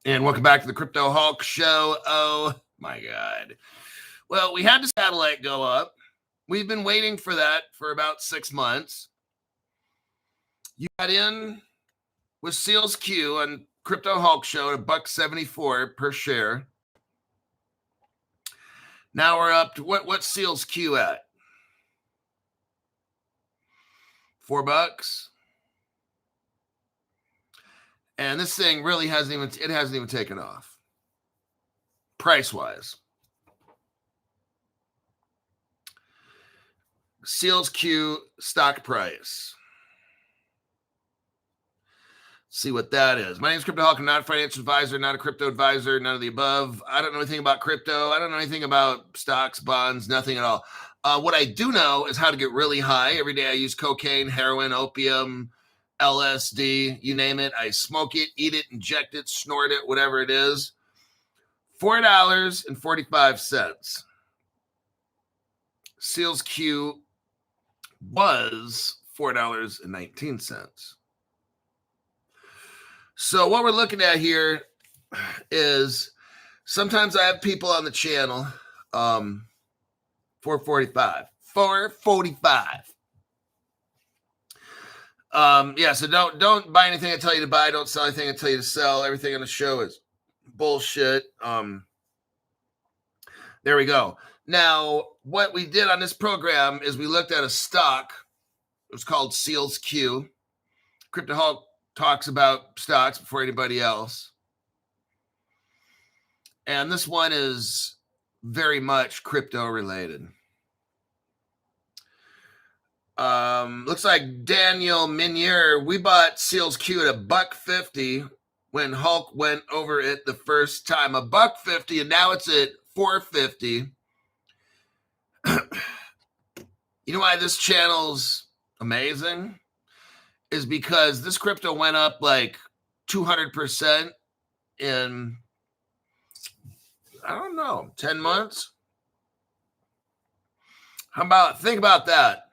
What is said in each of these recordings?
And welcome back to the Crypto Hulk Show. Oh my God. Well, we had the satellite go up. We've been waiting for that for about 6 months. You got in with Seals Q on Crypto Hulk Show at $1.74 per share. Now we're up to what's Seals Q at? $4. And this thing really hasn't even taken off. Price-wise. Seals Q stock price. See what that is. My name is Crypto Hulk. I'm not a financial advisor, not a crypto advisor, none of the above. I don't know anything about crypto. I don't know anything about stocks, bonds, nothing at all. What I do know is how to get really high. Every day I use cocaine, heroin, opium, LSD, you name it. I smoke it, eat it, inject it, snort it, whatever it is. $4.45. Seals Q was $4.19. So what we're looking at here is sometimes I have people on the channel, 445. Yeah, so don't buy anything I tell you to buy. Don't sell anything I tell you to sell. Everything on the show is bullshit. There we go. Now, what we did on this program is we looked at a stock. It was called Seals Q. Crypto Hulk talks about stocks before anybody else. And this one is very much crypto related. Looks like Daniel Minier, we bought Seals Q at $1.50 when Hulk went over it the first time. $1.50, and now it's at $4.50. You know why this channel's amazing? Is because this crypto went up like 200% in, I don't know, 10 months. Think about that.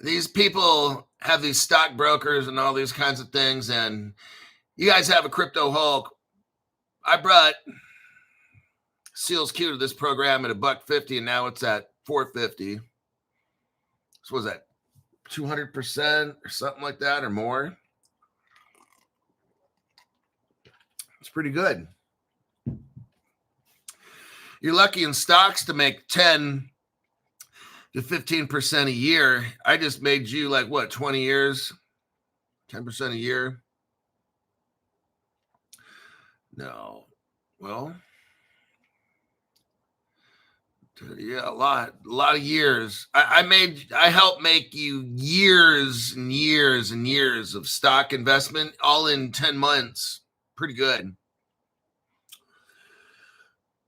These people have these stockbrokers and all these kinds of things, and you guys have a Crypto Hulk. I brought Seals Q to this program at $1.50, and now it's at $4.50. So what was that? 200% or something like that or more. It's pretty good. You're lucky in stocks to make 10 to 15% a year. I just made you like what, 20 years? 10% a year? No. Well, yeah, a lot of years. I helped make you years and years and years of stock investment, all in 10 months. Pretty good.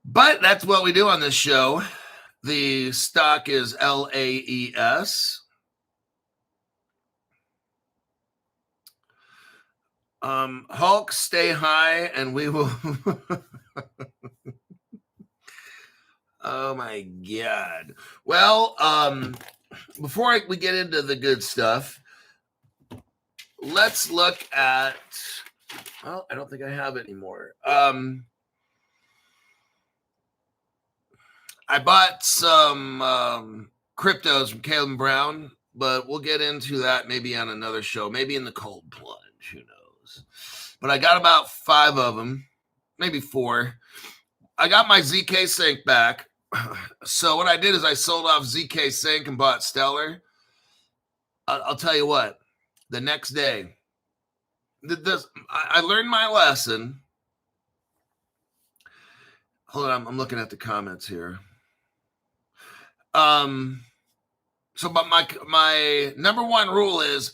But that's what we do on this show. The stock is LAES. Hulk, stay high, and we will. Oh my God. Well, before we get into the good stuff, let's look at, well, I don't think I have it anymore. I bought some cryptos from Caleb Brown, but we'll get into that maybe on another show, maybe in the cold plunge, who knows. But I got about 5 of them, maybe 4. I got my ZK Sync back. So what I did is I sold off ZK Sync and bought Stellar. I'll tell you what, the next day, I learned my lesson. Hold on, I'm looking at the comments here. So but my number one rule is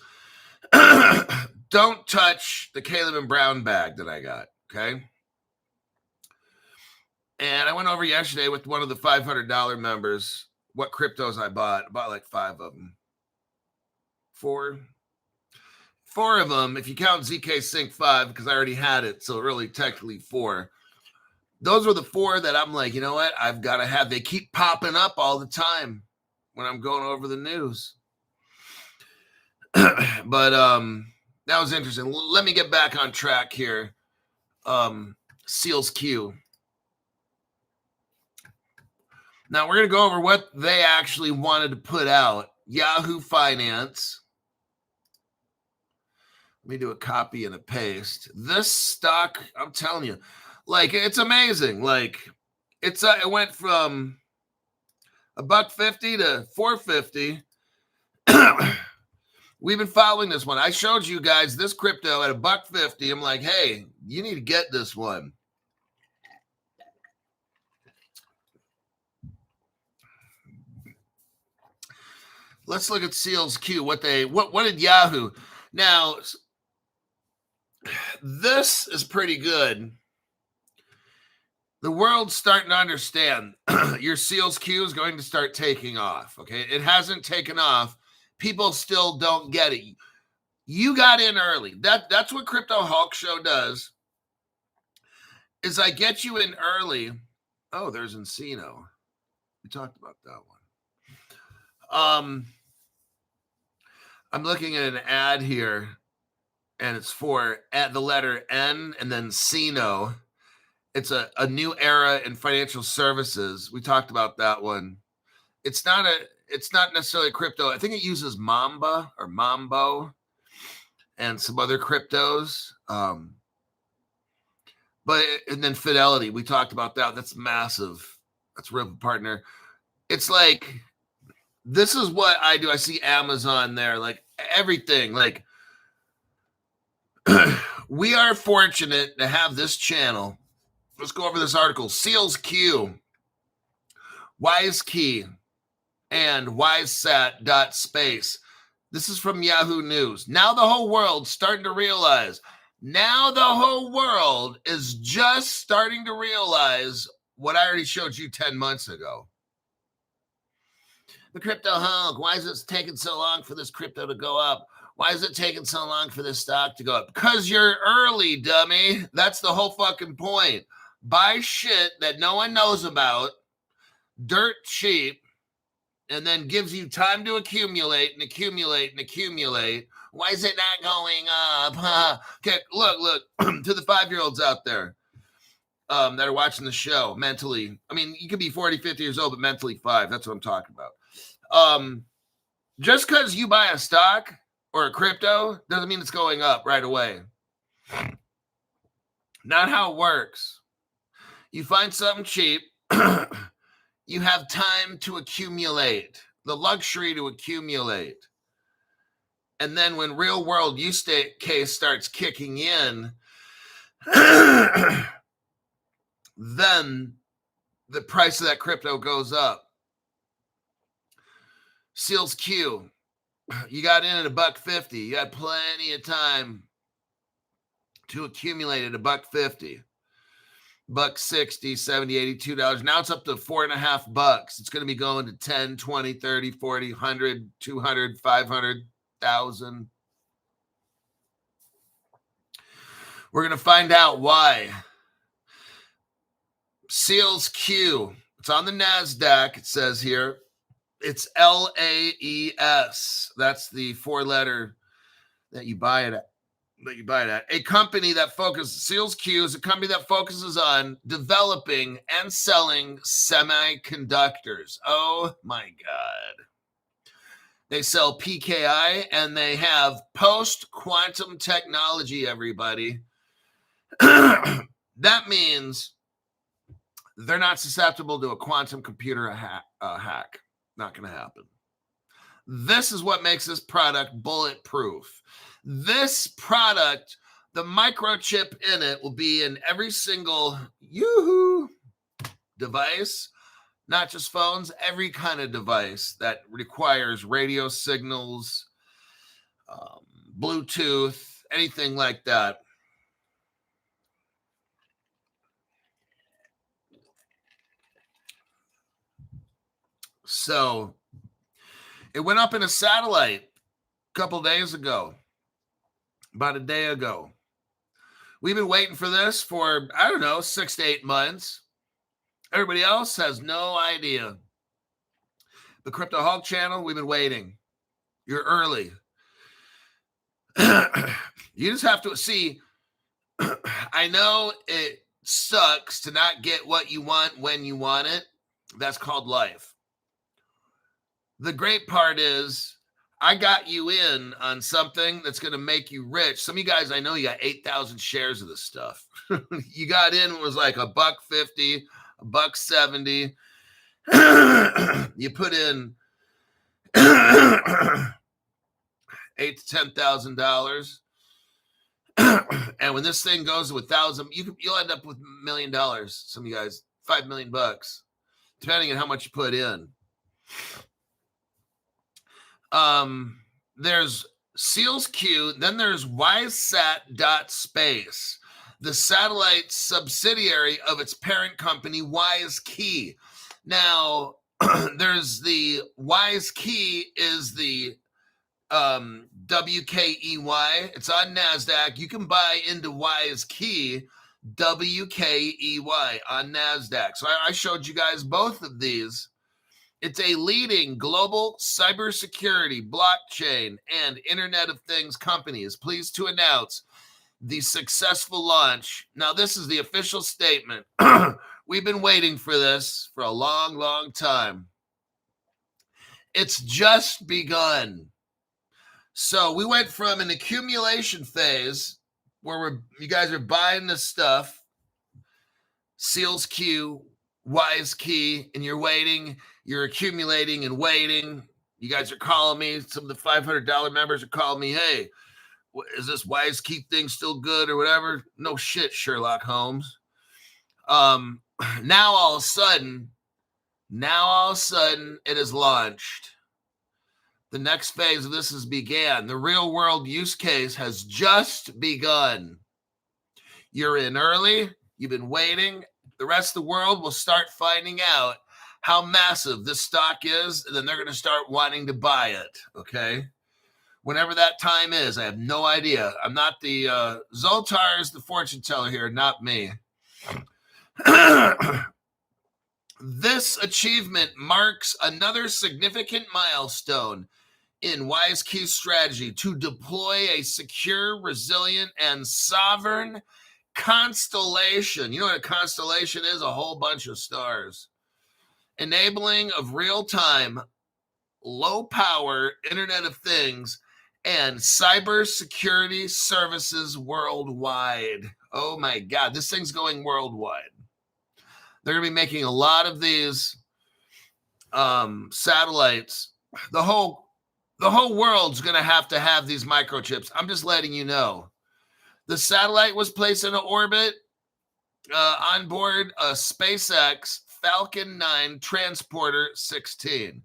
don't touch the Caleb and Brown bag that I got, okay? And I went over yesterday with one of the $500 members what cryptos I bought. I bought like 5 of them. 4 of them, if you count ZK Sync 5, because I already had it, so really technically 4. Those were the 4 that I'm like, you know what? I've got to have. They keep popping up all the time when I'm going over the news. But That was interesting. Let me get back on track here. Seals Q. Now we're going to go over what they actually wanted to put out. Yahoo Finance. Let me do a copy and a paste. This stock, I'm telling you, like, it's amazing. Like, it went from $1.50 to $4.50. We've been following this one. I showed you guys this crypto at $1.50. I'm like, hey, you need to get this one. Let's look at Seals Q. What did Yahoo? Now, this is pretty good. The world's starting to understand your Seals Q is going to start taking off. Okay, it hasn't taken off. People still don't get it. You got in early. That's what Crypto Hulk Show does. Is I get you in early. Oh, there's Encino. We talked about that one. I'm looking at an ad here, and it's for at the letter N and then Cino. It's a new era in financial services. We talked about that one. It's not necessarily crypto. I think it uses Mamba or Mambo and some other cryptos. And then Fidelity, we talked about that. That's massive. That's Ripple Partner. It's like, this is what I do. I see Amazon there, like everything. Like, we are fortunate to have this channel. Let's go over this article. Seals Q, Wise Key, and wisesat.space. This is from Yahoo News. Now the whole world's starting to realize. Now the whole world is just starting to realize what I already showed you 10 months ago. The Crypto Hulk, why is it taking so long for this crypto to go up? Why is it taking so long for this stock to go up? Because you're early, dummy. That's the whole fucking point. Buy shit that no one knows about, dirt cheap, and then gives you time to accumulate and accumulate and accumulate. Why is it not going up? Okay, look, to the 5-year-olds out there that are watching the show mentally. I mean, you could be 40, 50 years old, but mentally 5. That's what I'm talking about. Just because you buy a stock or a crypto doesn't mean it's going up right away. Not how it works. You find something cheap. You have time to accumulate, the luxury to accumulate. And then when real world use case starts kicking in, then the price of that crypto goes up. Seals Q, you got in at $1.50. You had plenty of time to accumulate at $1.50. $1.60, $70, $82. Now it's up to $4.50. It's going to be going to 10, 20, 30, 40, 100, 200, 500,000. We're going to find out why. Seals Q. It's on the NASDAQ. It says here. It's LAES. That's the 4-letter that you buy it at. A company that focuses, Seals Q is a company that focuses on developing and selling semiconductors. Oh my God. They sell PKI and they have post-quantum technology, everybody. That means they're not susceptible to a quantum computer hack. Not going to happen. This is what makes this product bulletproof. This product, the microchip in it will be in every single device, not just phones, every kind of device that requires radio signals, Bluetooth, anything like that. So it went up in a satellite a couple days ago. About a day ago. We've been waiting for this for, 6 to 8 months. Everybody else has no idea. The Crypto Hulk channel, we've been waiting. You're early. You just have to see. I know it sucks to not get what you want when you want it. That's called life. The great part is I got you in on something that's going to make you rich. Some of you guys, I know you got 8,000 shares of this stuff. You got in, it was like $1.50, $1.70. You put in $8,000 to $10,000. And when this thing goes to 1,000, you'll end up with $1 million. Some of you guys, $5 million, depending on how much you put in. There's SEALSQ, then there's WiseSat.space, the satellite subsidiary of its parent company, WiseKey. Now, there's the WiseKey is the WKEY. It's on NASDAQ. You can buy into WiseKey, WKEY on NASDAQ. So I showed you guys both of these. It's a leading global cybersecurity, blockchain, and Internet of Things company is pleased to announce the successful launch. Now, this is the official statement. We've been waiting for this for a long, long time. It's just begun. So we went from an accumulation phase where you guys are buying this stuff, SEALSQ, WiseKey, and you're waiting. You're accumulating and waiting. You guys are calling me. Some of the $500 members are calling me. Hey, is this WiseKey thing still good or whatever? No shit, Sherlock Holmes. Now all of a sudden, it is launched. The next phase of this has began. The real world use case has just begun. You're in early. You've been waiting. The rest of the world will start finding out how massive this stock is, and then they're going to start wanting to buy it, okay? Whenever that time is, I have no idea. I'm not the, Zoltar is the fortune teller here, not me. This achievement marks another significant milestone in WiseKey's strategy to deploy a secure, resilient, and sovereign constellation. You know what a constellation is? A whole bunch of stars. Enabling of real-time, low-power Internet of Things and cybersecurity services worldwide. Oh my God, this thing's going worldwide. They're going to be making a lot of these satellites. The whole world's going to have these microchips. I'm just letting you know. The satellite was placed in orbit on board a SpaceX Falcon 9 Transporter 16,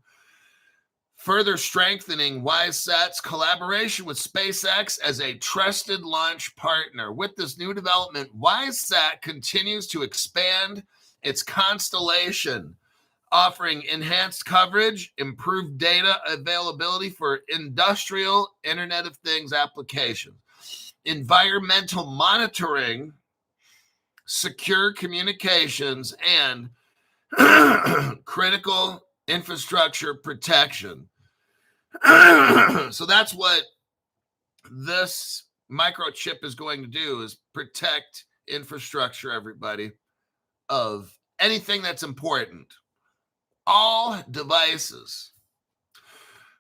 further strengthening WiseSat's collaboration with SpaceX as a trusted launch partner. With this new development, WiseSat continues to expand its constellation, offering enhanced coverage, improved data availability for industrial Internet of Things applications, environmental monitoring, secure communications, and critical infrastructure protection. So that's what this microchip is going to do, is protect infrastructure, everybody, of anything that's important. All devices.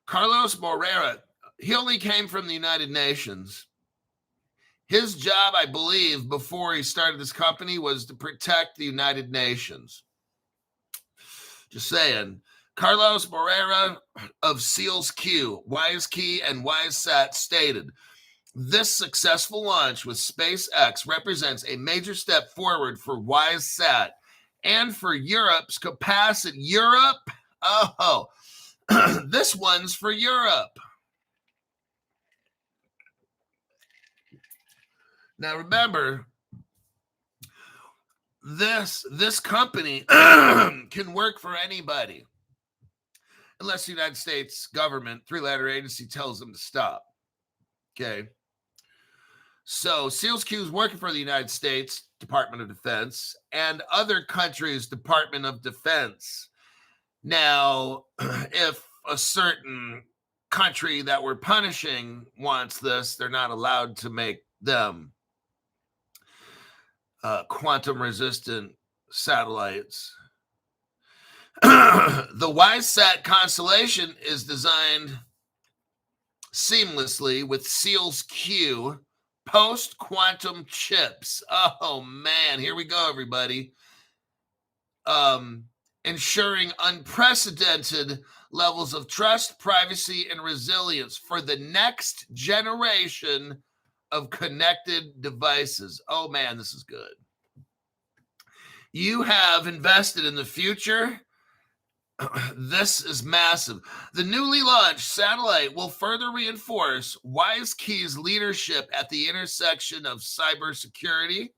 Carlos Moreira, he only came from the United Nations. His job, I believe, before he started this company was to protect the United Nations. Just saying. Carlos Moreira of SEALSQ, WiseKey, and WiseSat stated, this successful launch with SpaceX represents a major step forward for WiseSat and for Europe's capacity. Europe? Oh, this one's for Europe. Now remember, this company can work for anybody, unless the United States government, three-letter agency, tells them to stop. Okay. So SEALSQ is working for the United States Department of Defense and other countries' Department of Defense. Now, if a certain country that we're punishing wants this. They're not allowed to make them quantum resistant satellites. The WiseSat constellation is designed seamlessly with SEALS Q post-quantum chips. Oh man, here we go, everybody. Ensuring unprecedented levels of trust, privacy, and resilience for the next generation of connected devices. Oh man, this is good. You have invested in the future. This is massive. The newly launched satellite will further reinforce WiseKey's leadership at the intersection of cybersecurity,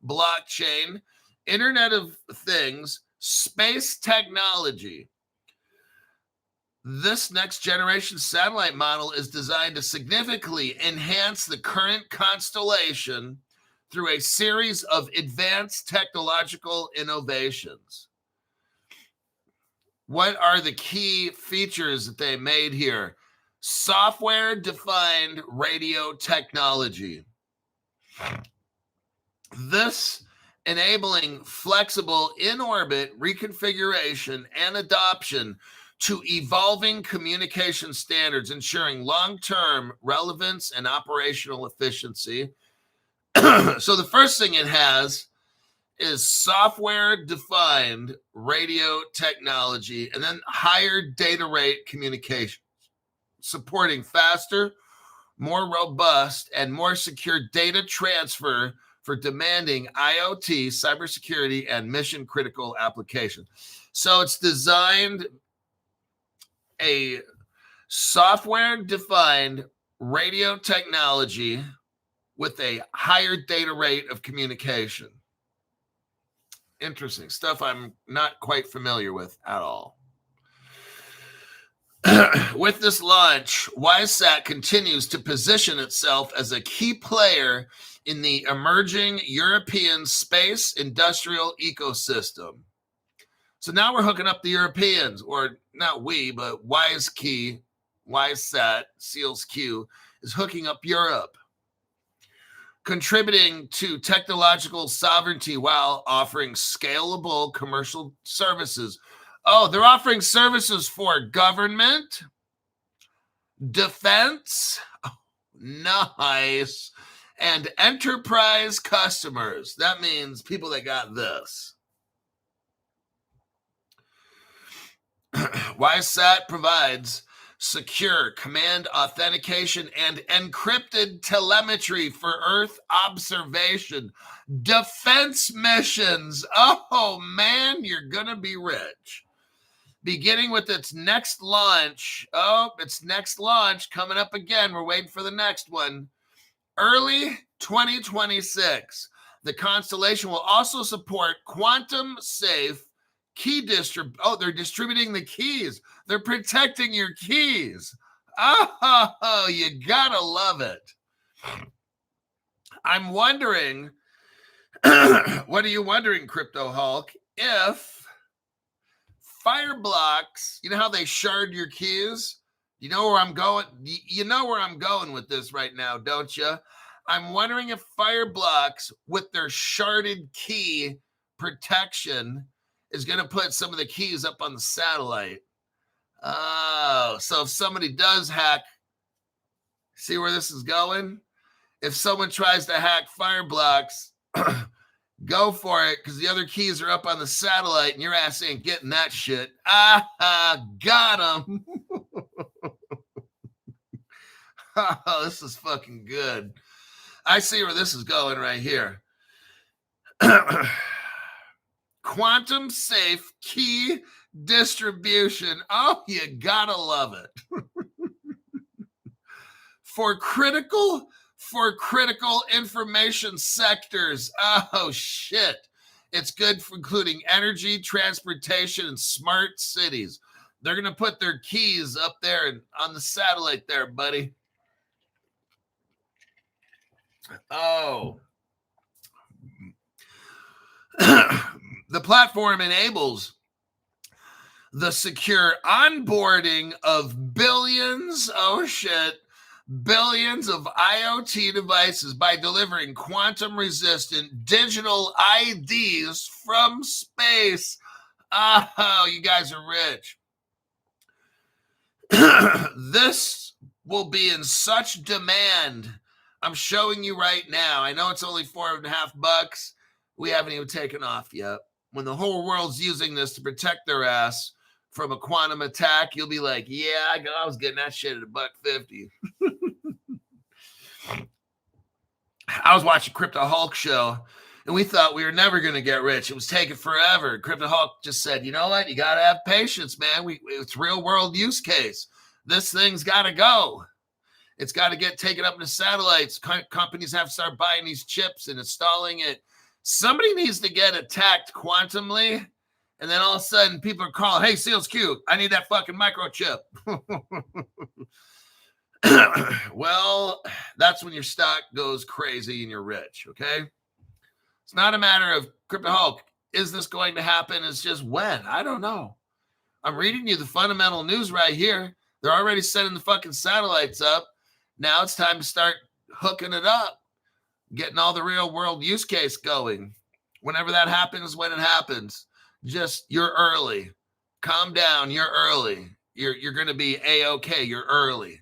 blockchain, Internet of Things, space technology. This next generation satellite model is designed to significantly enhance the current constellation through a series of advanced technological innovations. What are the key features that they made here? Software-defined radio technology. This enabling flexible in-orbit reconfiguration and adoption to evolving communication standards, ensuring long-term relevance and operational efficiency. So the first thing it has is software-defined radio technology, and then higher data rate communication, supporting faster, more robust, and more secure data transfer for demanding IoT, cybersecurity, and mission-critical applications. So it's designed a software-defined radio technology with a higher data rate of communication. Interesting stuff I'm not quite familiar with at all. With this launch, WiseSat continues to position itself as a key player in the emerging European space industrial ecosystem. So now we're hooking up the Europeans, or not we, but WiseKey, WiseSat, SEALS Q is hooking up Europe, contributing to technological sovereignty while offering scalable commercial services. Oh, they're offering services for government, defense, nice, and enterprise customers. That means people that got this. WiseSat provides secure command authentication and encrypted telemetry for Earth observation, defense missions. Oh man, you're gonna be rich. Beginning with its next launch. Oh, its next launch coming up again. We're waiting for the next one. Early 2026. The constellation will also support quantum safe key they're distributing the keys. They're protecting your keys. Oh, you gotta love it. I'm wondering, what are you wondering, Crypto Hulk? If Fireblocks, you know how they shard your keys? You know where I'm going? You know where I'm going with this right now, don't you? I'm wondering if Fireblocks, with their sharded key protection, is going to put some of the keys up on the satellite. Oh, so if somebody does hack, see where this is going? If someone tries to hack Fireblocks, go for it, because the other keys are up on the satellite and your ass ain't getting that shit. Got him. Oh, this is fucking good. I see where this is going right here. Quantum safe key distribution. Oh, you gotta love it. For critical information sectors. Oh shit. It's good for including energy, transportation, and smart cities. They're gonna put their keys up there on the satellite there, buddy. Oh. The platform enables the secure onboarding of billions of IoT devices by delivering quantum-resistant digital IDs from space. Oh, you guys are rich. This will be in such demand. I'm showing you right now. I know it's only $4.50. We haven't even taken off yet. When the whole world's using this to protect their ass from a quantum attack, you'll be like, yeah, I was getting that shit at $1.50. I was watching Crypto Hulk show, and we thought we were never going to get rich. It was taking forever. Crypto Hulk just said, you know what? You got to have patience, man. It's real world use case. This thing's got to go. It's got to get taken up into satellites. Companies have to start buying these chips and installing it. Somebody needs to get attacked quantumly, and then all of a sudden people are calling, hey, Seals Q, I need that fucking microchip. Well, that's when your stock goes crazy and you're rich, okay? It's not a matter of Crypto Hulk. Is this going to happen? It's just when. I don't know. I'm reading you the fundamental news right here. They're already setting the fucking satellites up. Now it's time to start hooking it up, getting all the real world use case going. Whenever that happens, when it happens, just you're early. Calm down. You're early. You're going to be A-okay. You're early.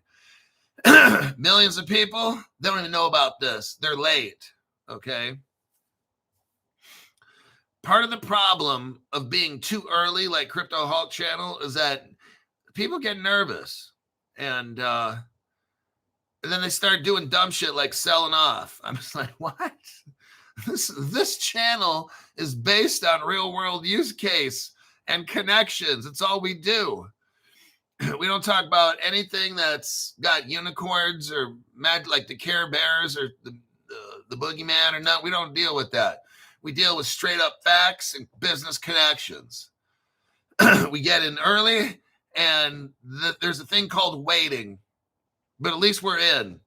Millions of people, they don't even know about this. They're late. Okay. Part of the problem of being too early, like Crypto Hulk channel, is that people get nervous and then they start doing dumb shit like selling off. I'm just like, what? This channel is based on real world use case and connections. It's all we do. We don't talk about anything that's got unicorns or mad like the Care Bears or the boogeyman or not. We don't deal with that. We deal with straight up facts and business connections. We get in early, and there's a thing called waiting, but at least we're in.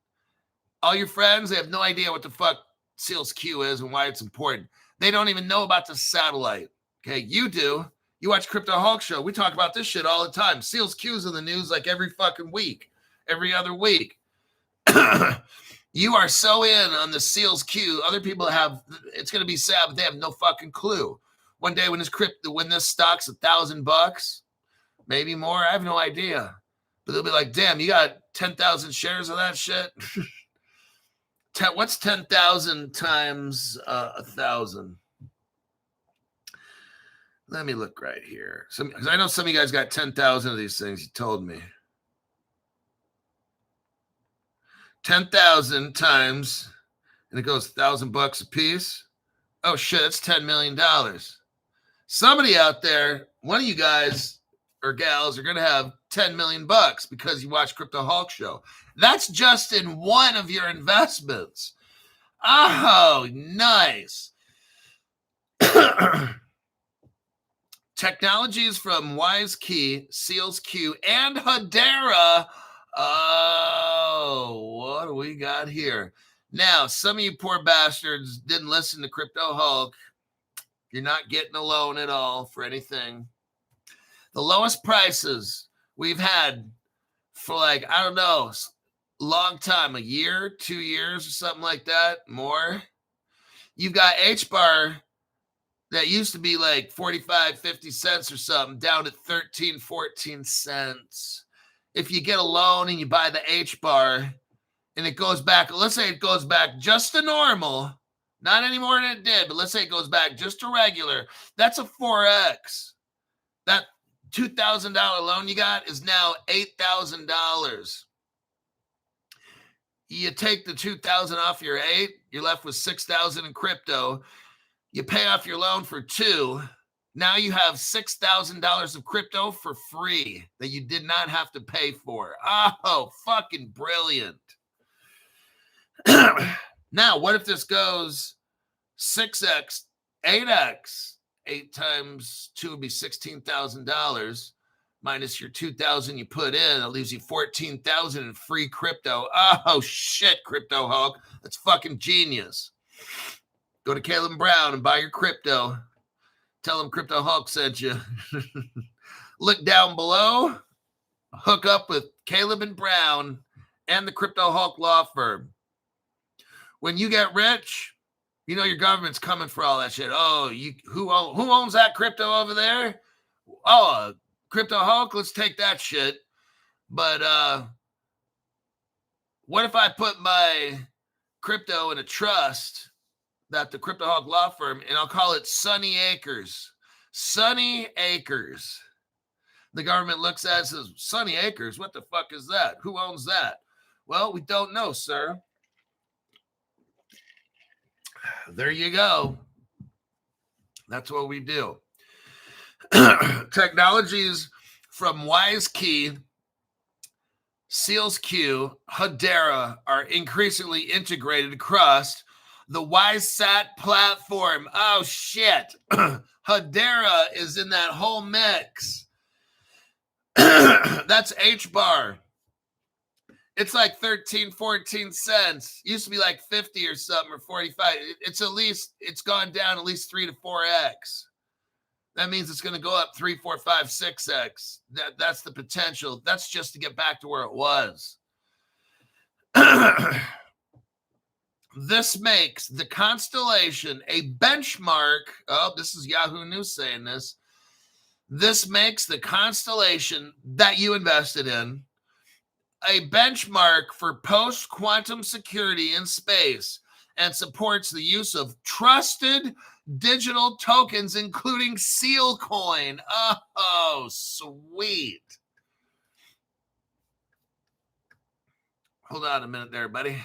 All your friends, they have no idea what the fuck Seals Q is and why it's important. They don't even know about the satellite. Okay, you do. You watch Crypto Hulk show. We talk about this shit all the time. Seals Q's in the news like every fucking week, every other week. You are so in on the Seals Q. Other people have, it's going to be sad, but they have no fucking clue. One day when this stock's $1,000, maybe more, I have no idea. But they'll be like, damn, you got 10,000 shares of that shit? What's 10,000 times 1,000? Let me look right here. Because I know some of you guys got 10,000 of these things. You told me. 10,000 times, and it goes $1,000 a piece. Oh shit, that's $10 million. Somebody out there, one of you guys or gals are going to have $10 million because you watch Crypto Hulk show. That's just in one of your investments. Oh, nice. Technologies from WiseKey, Seals Q, and Hedera. Oh, what do we got here? Now, some of you poor bastards didn't listen to Crypto Hulk. You're not getting a loan at all for anything. The lowest prices we've had for like, I don't know, long time, a year, 2 years or something like that, more. You've got HBAR that used to be like 45, 50 cents or something, down to 13, 14 cents. If you get a loan and you buy the HBAR and it goes back, let's say it goes back just to normal, not any more than it did, but let's say it goes back just to regular, that's a 4X. That $2,000 loan you got is now $8,000. You take the 2,000 off your 8, you're left with 6,000 in crypto. You pay off your loan for 2. Now you have $6,000 of crypto for free that you did not have to pay for. Oh, fucking brilliant. Now, what if this goes 6X, 8X? 8 times 2 would be $16,000 minus your 2,000 you put in. That leaves you 14,000 in free crypto. Oh, shit, Crypto Hulk. That's fucking genius. Go to Caleb Brown and buy your crypto. Tell him Crypto Hulk sent you. Look down below. Hook up with Caleb and Brown and the Crypto Hulk law firm. When you get rich, you know your government's coming for all that shit. Oh, who owns that crypto over there? Oh, Crypto Hulk, let's take that shit. But what if I put my crypto in a trust that the Crypto Hulk law firm, and I'll call it Sunny Acres. Sunny Acres. The government looks at it and says, Sunny Acres, what the fuck is that? Who owns that? Well, we don't know, sir. There you go. That's what we do. Technologies from WiseKey, SealsQ, Hedera are increasingly integrated across the WiseSat platform. Oh, shit. Hedera is in that whole mix. That's HBAR. It's like 13, 14 cents. Used to be like 50 or something, or 45. It's gone down at least 3 to 4x. That means it's going to go up 3, 4, 5, 6x. That's the potential. That's just to get back to where it was. This makes the Constellation a benchmark. Oh, this is Yahoo News saying this. This makes the Constellation that you invested in a benchmark for post-quantum security in space and supports the use of trusted digital tokens, including Sealcoin. Oh, sweet. Hold on a minute there, buddy.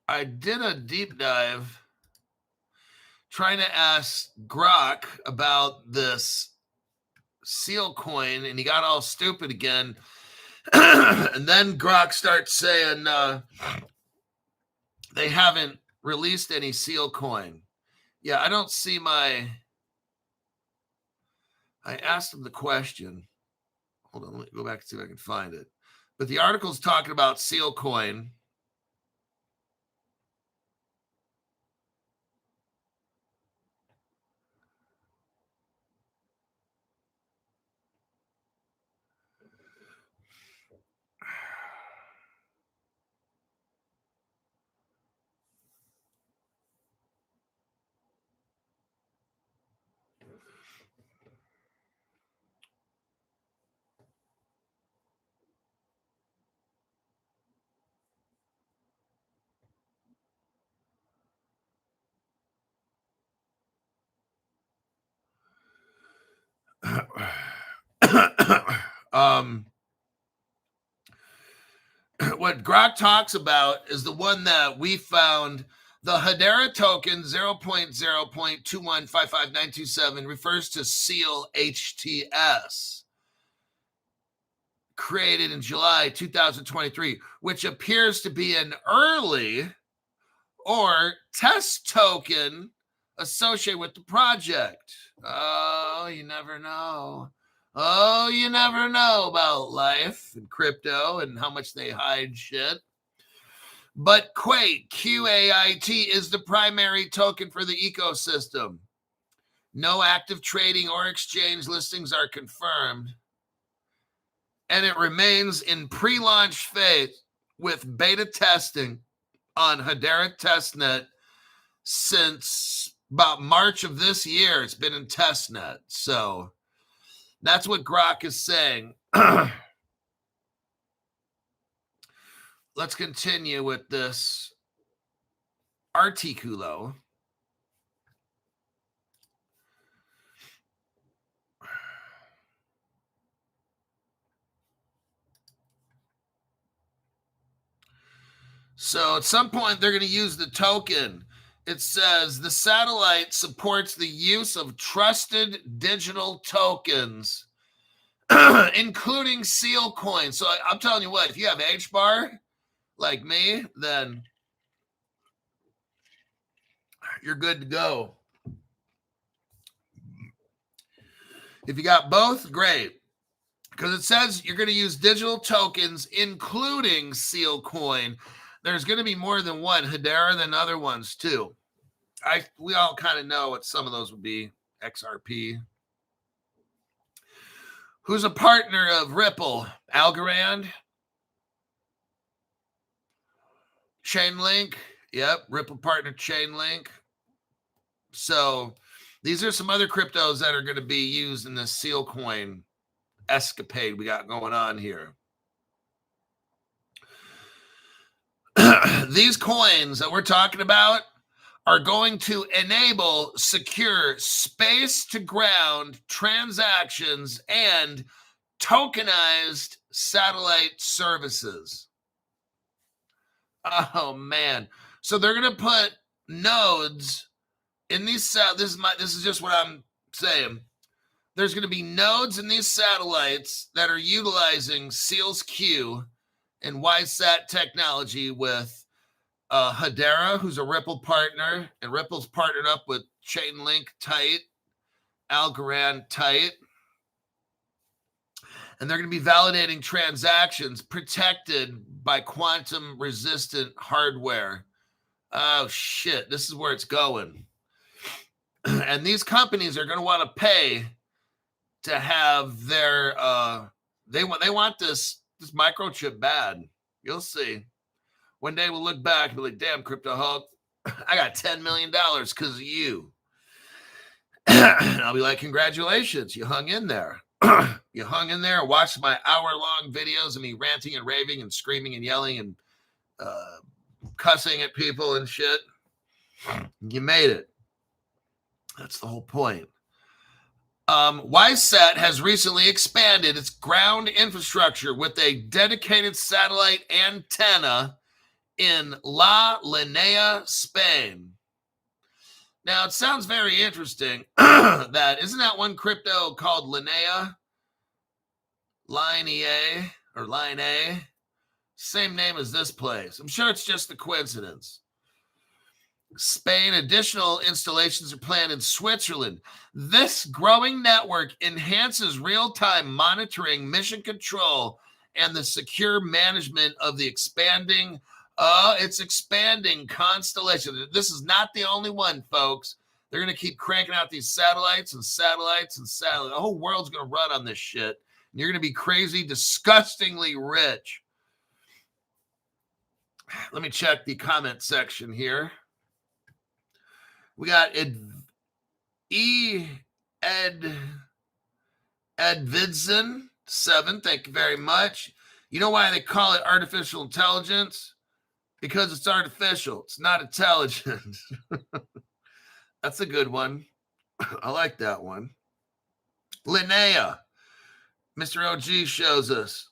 I did a deep dive trying to ask Grok about this Sealcoin, and he got all stupid again. And then Grok starts saying they haven't released any Sealcoin. Yeah, I don't see I asked him the question. Hold on, let me go back and see if I can find it. But the article's talking about Sealcoin. What Grok talks about is the one that we found. The Hedera token 0.0.2155927 refers to Seal HTS, created in July 2023, which appears to be an early or test token associated with the project. Oh, you never know. Oh, you never know about life and crypto and how much they hide shit. But QAIT is the primary token for the ecosystem. No active trading or exchange listings are confirmed. And it remains in pre-launch phase with beta testing on Hedera testnet since about March of this year. It's been in testnet. So that's what Grok is saying. Let's continue with this articulo. So at some point, they're going to use the token. It says the satellite supports the use of trusted digital tokens, including Sealcoin. So I'm telling you what, if you have HBAR like me, then you're good to go. If you got both, great. Because it says you're going to use digital tokens, including Sealcoin. There's going to be more than one Hedera than other ones too. we all kind of know what some of those would be. XRP. Who's a partner of Ripple? Algorand. Chainlink. Yep. Ripple partner Chainlink. So these are some other cryptos that are going to be used in this seal coin escapade we got going on here. These coins that we're talking about are going to enable secure space-to-ground transactions and tokenized satellite services. Oh, man. So they're going to put nodes in these. This is just what I'm saying. There's going to be nodes in these satellites that are utilizing Seals Q and YSAT technology with Hedera, who's a Ripple partner, and Ripple's partnered up with Chainlink tight, Algorand tight. And they're going to be validating transactions protected by quantum resistant hardware. Oh, shit. This is where it's going. And these companies are going to want to pay to have their, they want this microchip bad. You'll see. One day we'll look back and be like, damn, Crypto Hulk, I got $10 million because of you. And I'll be like, congratulations, you hung in there. You hung in there, watched my hour-long videos of me ranting and raving and screaming and yelling and cussing at people and shit. You made it. That's the whole point. YSAT has recently expanded its ground infrastructure with a dedicated satellite antenna in La Linea, Spain. Now, it sounds very interesting. Isn't that one crypto called Linea? Line EA or Line A? Same name as this place. I'm sure it's just a coincidence. Spain, additional installations are planned in Switzerland. This growing network enhances real-time monitoring, mission control, and the secure management of the expanding constellation. This is not the only one, folks. They're going to keep cranking out these satellites and satellites and satellites. The whole world's going to run on this shit. And you're going to be crazy, disgustingly rich. Let me check the comment section here. We got Edvidson 7. Thank you very much. You know why they call it artificial intelligence? Because it's artificial. It's not intelligent. That's a good one. I like that one. Linnea. Mr. OG shows us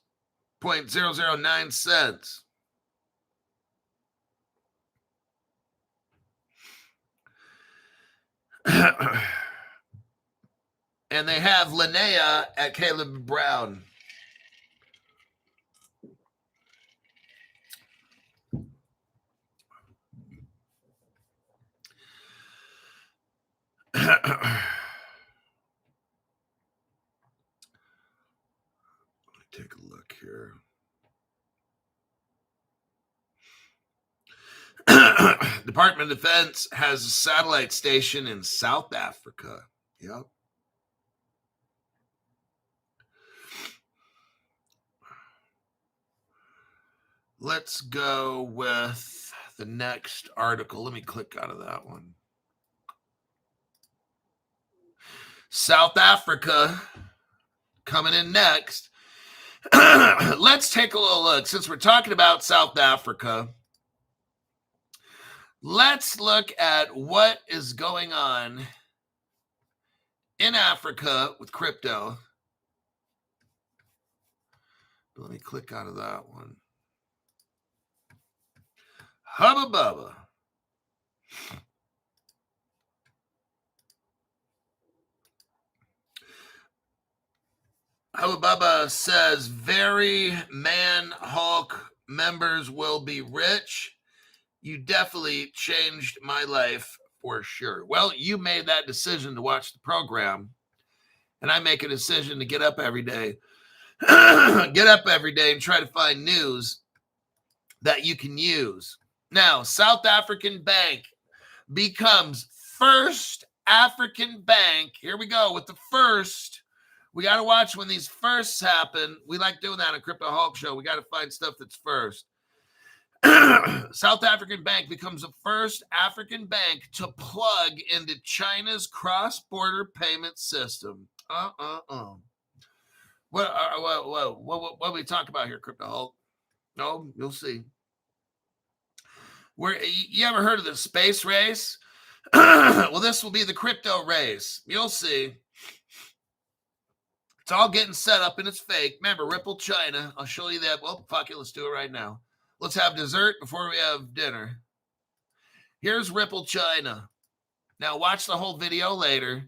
0.009 cents. And they have Linnea at Caleb Brown. Take a look here. Department of Defense has a satellite station in South Africa. Yep. Let's go with the next article. Let me click out of that one. South Africa coming in next. Let's take a little look. Since we're talking about South Africa, let's look at what is going on in Africa with crypto. Let me click out of that one. Hubba bubba. Hubba bubba says, very man Hulk members will be rich. You definitely changed my life for sure. Well, you made that decision to watch the program, and I make a decision to get up every day. Get up every day and try to find news that you can use. Now, South African bank becomes first African bank. Here we go with the first. We got to watch when these firsts happen. We like doing that on Crypto Hulk Show. We got to find stuff that's first. South African Bank becomes the first African bank to plug into China's cross-border payment system. What are we talking about here, Crypto Hulk? No, you'll see. You ever heard of the space race? Well, this will be the crypto race. You'll see. It's all getting set up and it's fake. Remember, Ripple China. I'll show you that. Well, fuck it. Let's do it right now. Let's have dessert before we have dinner. Here's Ripple China. Now, watch the whole video later.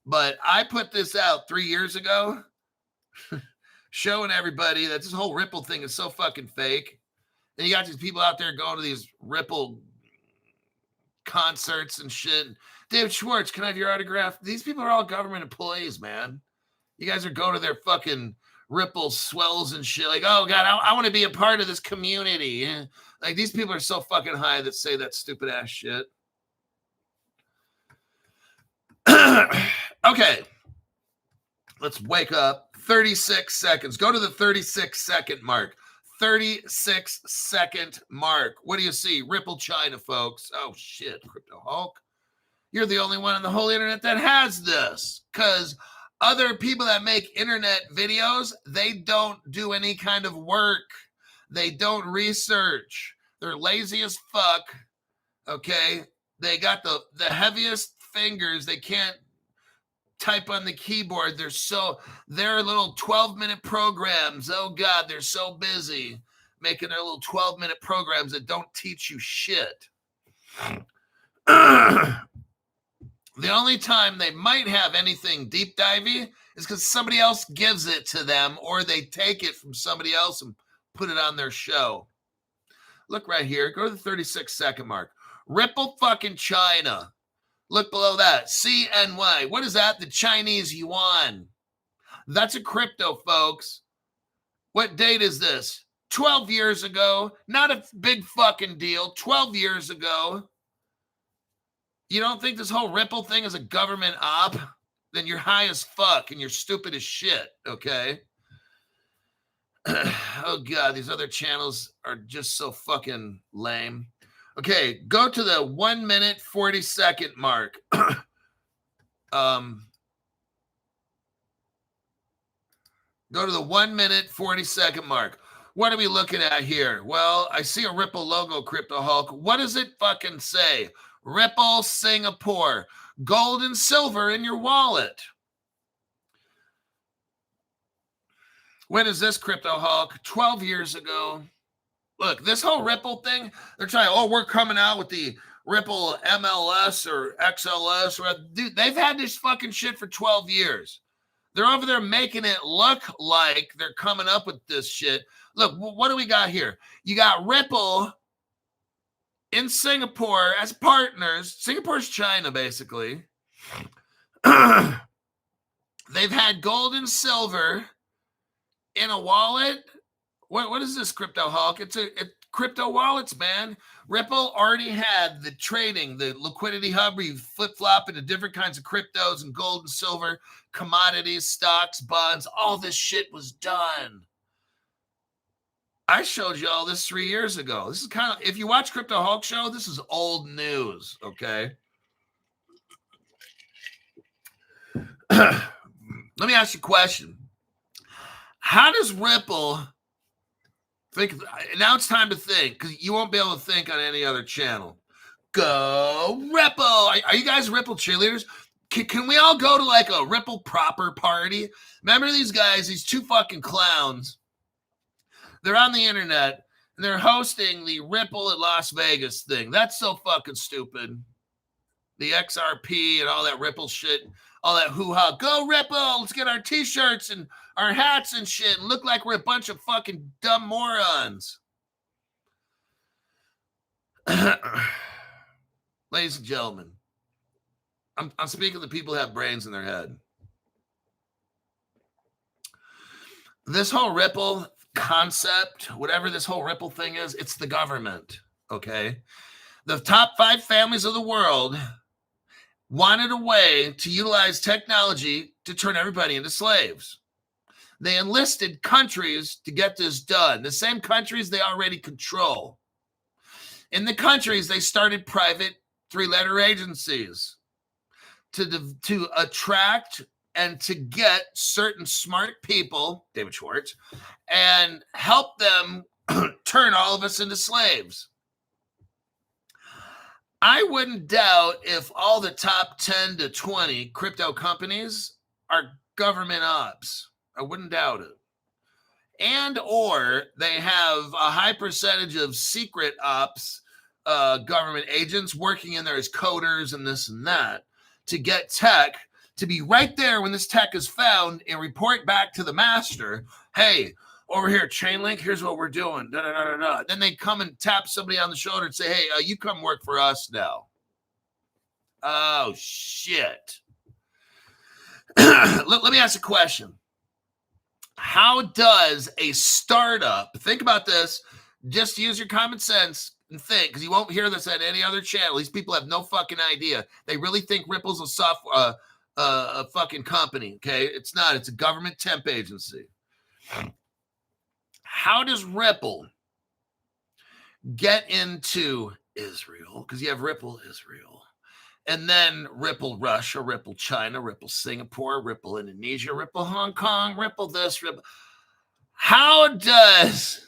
But I put this out 3 years ago, showing everybody that this whole Ripple thing is so fucking fake. And you got these people out there going to these Ripple concerts and shit. David Schwartz, can I have your autograph? These people are all government employees, man. You guys are going to their fucking Ripple swells and shit. Like, oh, God, I want to be a part of this community. Like, these people are so fucking high that say that stupid ass shit. Okay. Let's wake up. 36 seconds. Go to the 36-second mark. 36-second mark. What do you see? Ripple China, folks. Oh, shit, Crypto Hulk. You're the only one on the whole internet that has this. Because other people that make internet videos, they don't do any kind of work. They don't research. They're lazy as fuck. Okay? They got the heaviest fingers. They can't type on the keyboard. They're little 12-minute programs. Oh, God, they're so busy making their little 12-minute programs that don't teach you shit. The only time they might have anything deep divey is because somebody else gives it to them or they take it from somebody else and put it on their show. Look right here. Go to the 36-second mark. Ripple fucking China. Look below that. CNY. What is that? The Chinese yuan. That's a crypto, folks. What date is this? 12 years ago. Not a big fucking deal. 12 years ago. You don't think this whole Ripple thing is a government op? Then you're high as fuck and you're stupid as shit, okay? Oh, God, these other channels are just so fucking lame. Okay, go to the 1 minute, 40-second mark. Go to the 1 minute, 40-second mark. What are we looking at here? Well, I see a Ripple logo, Crypto Hulk. What does it fucking say? Ripple Singapore. Gold and silver in your wallet. When is this, Crypto Hulk? 12 years ago. Look, this whole Ripple thing, they're trying, we're coming out with the Ripple MLS or XLS. Dude, they've had this fucking shit for 12 years. They're over there making it look like they're coming up with this shit. Look, what do we got here? You got Ripple in Singapore as partners. Singapore's China, basically. They've had gold and silver in a wallet. What is this, Crypto Hulk? It's crypto wallets, man. Ripple already had the trading, the liquidity hub where you flip-flop into different kinds of cryptos and gold and silver, commodities, stocks, bonds. All this shit was done. I showed you all this 3 years ago. This is kind of, if you watch Crypto Hulk Show, this is old news, okay? Let me ask you a question. How does Ripple think? Now it's time to think, because you won't be able to think on any other channel. Go Ripple! Are you guys Ripple cheerleaders? Can we all go to like a Ripple proper party? Remember these guys, these two fucking clowns? They're on the internet, and they're hosting the Ripple at Las Vegas thing. That's so fucking stupid. The XRP and all that Ripple shit, all that hoo-ha. Go Ripple! Let's get our t-shirts and our hats and shit and look like we're a bunch of fucking dumb morons. Ladies and gentlemen, I'm speaking to people who have brains in their head. This whole Ripple concept, whatever this whole Ripple thing is, it's the government, okay? The top 5 families of the world wanted a way to utilize technology to turn everybody into slaves. They enlisted countries to get this done, the same countries they already control. In the countries, they started private 3-letter agencies to attract and to get certain smart people, David Schwartz, and help them turn all of us into slaves. I wouldn't doubt if all the top 10 to 20 crypto companies are government ops. I wouldn't doubt it. And or they have a high percentage of secret ops, government agents working in there as coders and this and that to get tech to be right there when this tech is found and report back to the master, hey, over here, Chainlink, here's what we're doing. Da, da, da, da, da. Then they come and tap somebody on the shoulder and say, hey, you come work for us now. Oh, shit. Let me ask a question. How does a startup, think about this, just use your common sense and think, because you won't hear this at any other channel. These people have no fucking idea. They really think Ripple's a software, a fucking company, okay? It's not. It's a government temp agency. How does Ripple get into Israel? Because you have Ripple Israel. And then Ripple Russia, Ripple China, Ripple Singapore, Ripple Indonesia, Ripple Hong Kong, Ripple this, Ripple. How does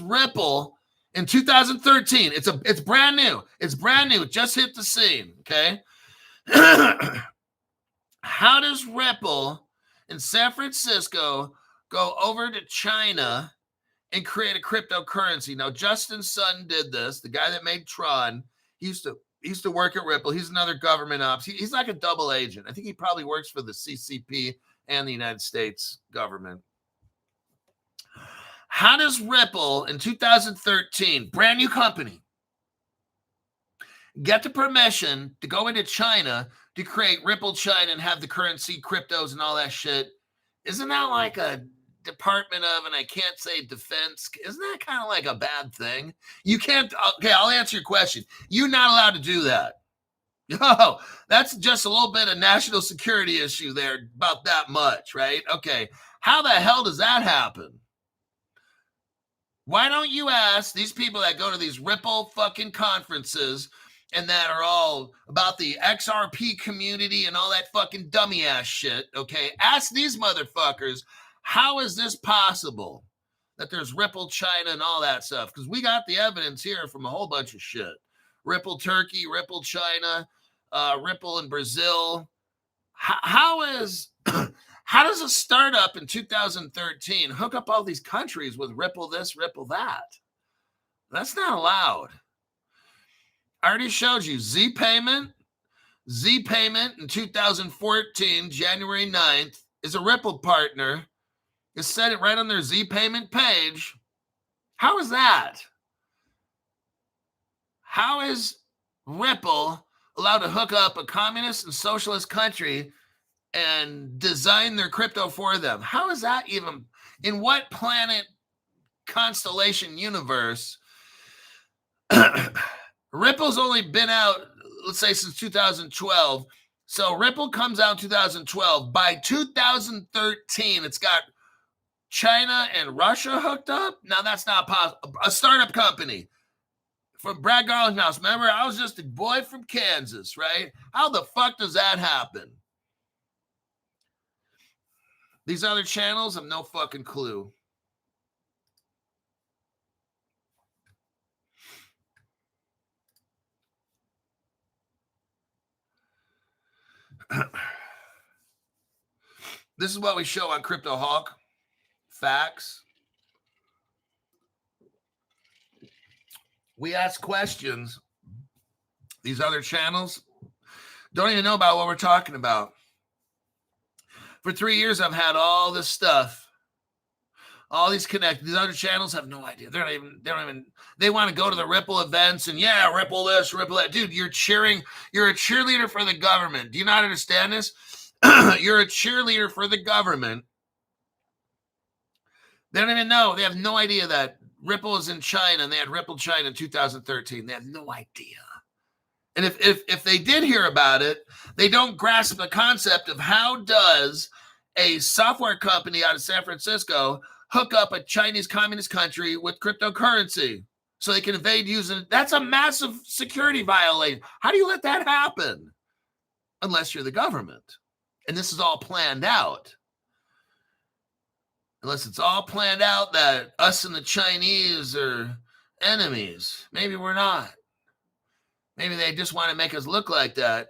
Ripple in 2013? It's brand new. It's brand new. It just hit the scene. Okay. How does Ripple in San Francisco go over to China and create a cryptocurrency? Now, Justin Sun did this. The guy that made Tron, he used to work at Ripple. He's another government ops. He's like a double agent. I think he probably works for the CCP and the United States government. How does Ripple in 2013, brand new company, get the permission to go into China to create Ripple China and have the currency, cryptos, and all that shit? Isn't that like a Department of, and I can't say defense, isn't that kind of like a bad thing? You can't, okay, I'll answer your question. You're not allowed to do that. Oh, that's just a little bit of national security issue there, about that much, right? Okay, how the hell does that happen? Why don't you ask these people that go to these Ripple fucking conferences and that are all about the XRP community and all that fucking dummy ass shit, okay? Ask these motherfuckers, how is this possible that there's Ripple China and all that stuff? Because we got the evidence here from a whole bunch of shit. Ripple Turkey, Ripple China, Ripple in Brazil. How does a startup in 2013 hook up all these countries with Ripple this, Ripple that? That's not allowed. I already showed you Z Payment in 2014, January 9th, is a Ripple partner. It said it right on their Z Payment page. How is that? How is Ripple allowed to hook up a communist and socialist country and design their crypto for them? How is that even? In what planet, constellation, universe? Ripple's only been out, let's say, since 2012. So Ripple comes out in 2012. By 2013, it's got China and Russia hooked up. Now that's not possible. A startup company from Brad Garland's house. Remember, I was just a boy from Kansas, right? How the fuck does that happen? These other channels have no fucking clue. This is what we show on Crypto Hawk. Facts. We ask questions. These other channels don't even know about what we're talking about. For 3 years, I've had all this stuff, all these connected. These other channels have no idea. They want to go to the Ripple events and yeah, Ripple this, Ripple that. Dude, you're a cheerleader for the government. Do you not understand this? You're a cheerleader for the government. They don't even know. They have no idea that Ripple is in China, and they had Ripple China in 2013. They have no idea. And if they did hear about it, they don't grasp the concept of how does a software company out of San Francisco hook up a Chinese communist country with cryptocurrency so they can evade using it. That's a massive security violation. How do you let that happen? Unless you're the government. And this is all planned out. Unless it's all planned out that us and the Chinese are enemies. Maybe we're not. Maybe they just want to make us look like that.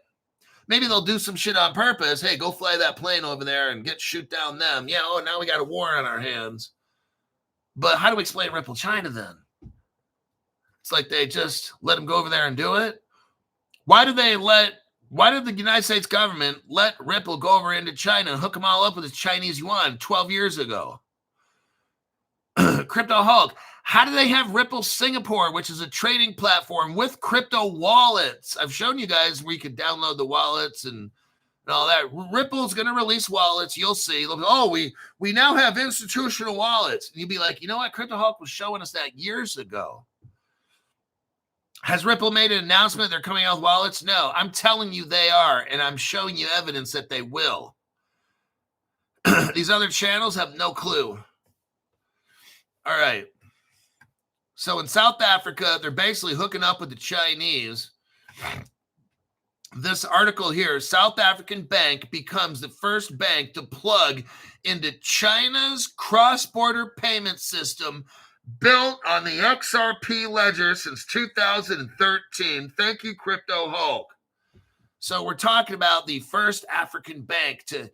Maybe they'll do some shit on purpose. Hey, go fly that plane over there and shoot down them. Yeah, oh, now we got a war on our hands. But how do we explain Ripple China then? It's like they just let them go over there and do it. Why did the United States government let Ripple go over into China and hook them all up with its Chinese yuan 12 years ago? Crypto Hulk. How do they have Ripple Singapore, which is a trading platform with crypto wallets? I've shown you guys where you could download the wallets and all that. Ripple's going to release wallets. You'll see. Oh, we now have institutional wallets. And you'd be like, you know what? Crypto Hulk was showing us that years ago. Has Ripple made an announcement they're coming out with wallets? No, I'm telling you they are, and I'm showing you evidence that they will. These other channels have no clue. All right. So in South Africa, they're basically hooking up with the Chinese. This article here, South African bank becomes the first bank to plug into China's cross-border payment system built on the XRP ledger since 2013. Thank you, Crypto Hulk. So we're talking about the first African bank to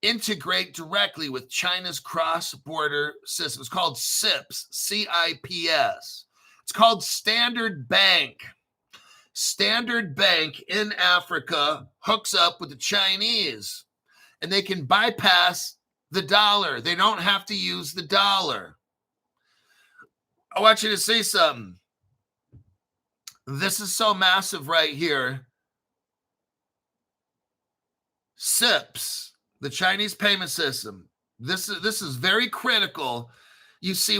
integrate directly with China's cross-border system. It's called CIPS, C-I-P-S. It's called Standard Bank. Standard Bank in Africa hooks up with the Chinese, and they can bypass the dollar. They don't have to use the dollar. I want you to see something. This is so massive right here. CIPS, the Chinese payment system. This is very critical. You see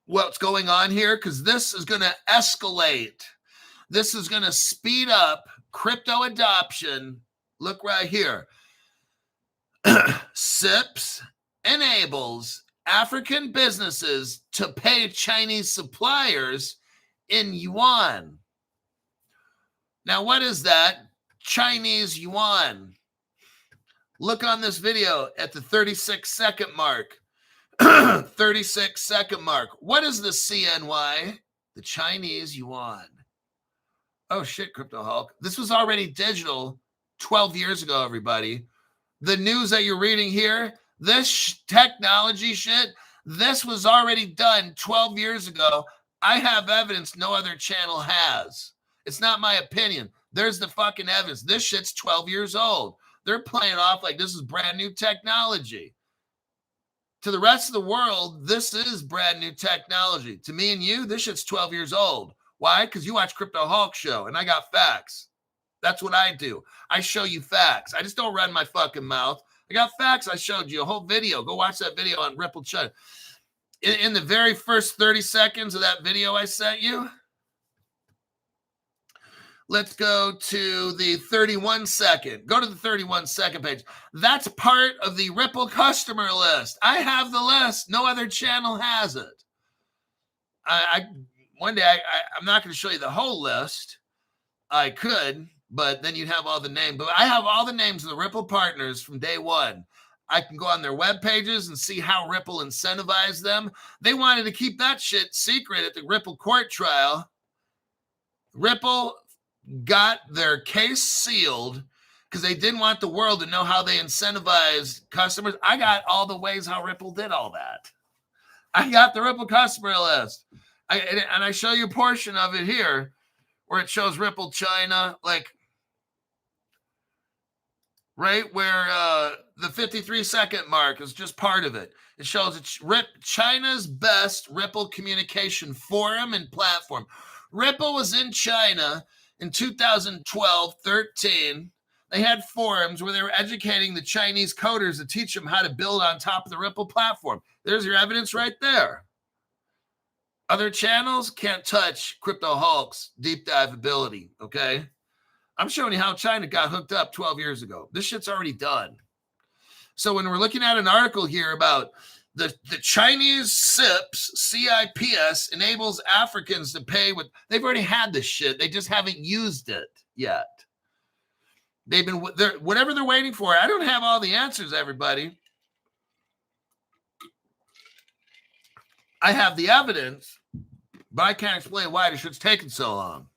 what's going on here? Because this is going to escalate. This is going to speed up crypto adoption. Look right here. CIPS enables African businesses to pay Chinese suppliers in yuan. Now, what is that? Chinese yuan. Look on this video at the 36-second mark. 36-second mark. What is the CNY? The Chinese yuan. Oh, shit, Crypto Hulk. This was already digital 12 years ago, everybody. The news that you're reading here, this technology shit, this was already done 12 years ago. I have evidence no other channel has. It's not my opinion. There's the fucking evidence. This shit's 12 years old. They're playing it off like this is brand new technology. To the rest of the world, this is brand new technology. To me and you, this shit's 12 years old. Why? Because you watch Crypto Hulk show, and I got facts. That's what I do. I show you facts. I just don't run my fucking mouth. I got facts. I showed you a whole video. Go watch that video on Ripple China. In the very first 30 seconds of that video I sent you, let's go to the 31-second. Go to the 31-second page. That's part of the Ripple customer list. I have the list. No other channel has it. One day, I'm not going to show you the whole list. I could, but then you'd have all the names. But I have all the names of the Ripple partners from day one. I can go on their web pages and see how Ripple incentivized them. They wanted to keep that shit secret at the Ripple court trial. Ripple got their case sealed because they didn't want the world to know how they incentivized customers. I got all the ways how Ripple did all that. I got the Ripple customer list. And I show you a portion of it here where it shows Ripple China, like right where the 53-second mark is just part of it. It shows it's China's best Ripple communication forum and platform. Ripple was in China in 2012-13. They had forums where they were educating the Chinese coders to teach them how to build on top of the Ripple platform. There's your evidence right there. Other channels can't touch Crypto Hulk's deep dive ability, okay? I'm showing you how China got hooked up 12 years ago. This shit's already done. So when we're looking at an article here about the Chinese CIPS enables Africans to pay with, they've already had this shit. They just haven't used it yet. They've been, whatever they're waiting for. I don't have all the answers, everybody. I have the evidence, but I can't explain why this shit's taking so long.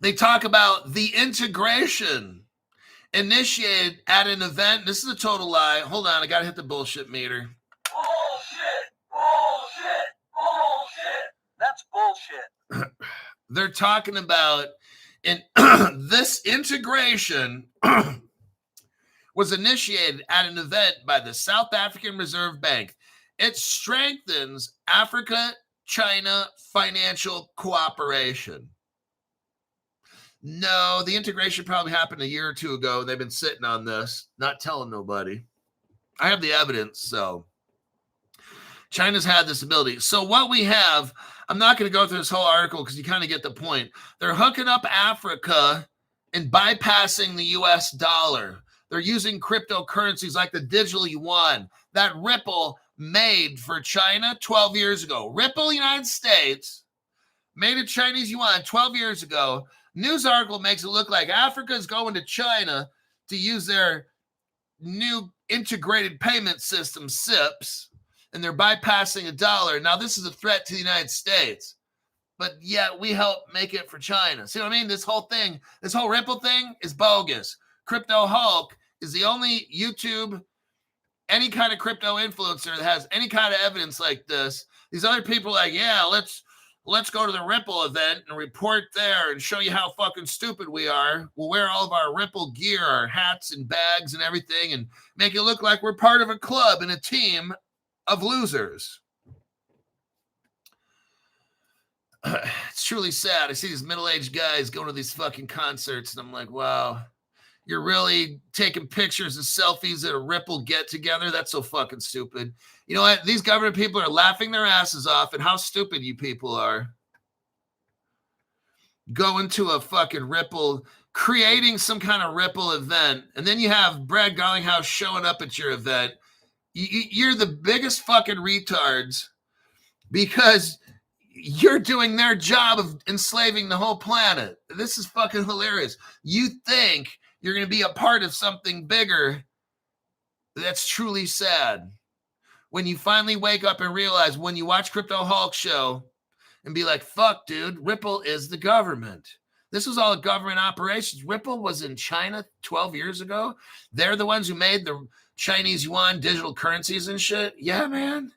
They talk about the integration initiated at an event. This is a total lie. Hold on, I gotta hit the bullshit meter. Bullshit. That's bullshit. They're talking about this integration was initiated at an event by the South African Reserve Bank. It strengthens Africa-China financial cooperation. No, the integration probably happened a year or two ago. They've been sitting on this, not telling nobody. I have the evidence, so China's had this ability. So what we have, I'm not going to go through this whole article because you kind of get the point. They're hooking up Africa and bypassing the US dollar. They're using cryptocurrencies like the digital yuan that Ripple made for China 12 years ago. Ripple, United States, made a Chinese yuan 12 years ago. News article makes it look like Africa is going to China to use their new integrated payment system, SIPS, and they're bypassing a dollar. Now, this is a threat to the United States, but yet we help make it for China. See what I mean? This whole thing, this whole Ripple thing is bogus. Crypto Hulk is the only YouTube, any kind of crypto influencer that has any kind of evidence like this. These other people are like, yeah, let's go to the Ripple event and report there and show you how fucking stupid we are. We'll wear all of our Ripple gear, our hats and bags and everything, and make it look like we're part of a club and a team of losers. It's truly sad. I see these middle-aged guys going to these fucking concerts, and I'm like, wow, you're really taking pictures and selfies at a Ripple get-together? That's so fucking stupid. You know what? These government people are laughing their asses off at how stupid you people are. Going to a fucking Ripple, creating some kind of Ripple event, and then you have Brad Garlinghouse showing up at your event. You're the biggest fucking retards because you're doing their job of enslaving the whole planet. This is fucking hilarious. You think you're going to be a part of something bigger. That's truly sad. When you finally wake up and realize when you watch Crypto Hulk show and be like, fuck, dude, Ripple is the government. This was all government operations. Ripple was in China 12 years ago. They're the ones who made the Chinese yuan digital currencies and shit. Yeah, man.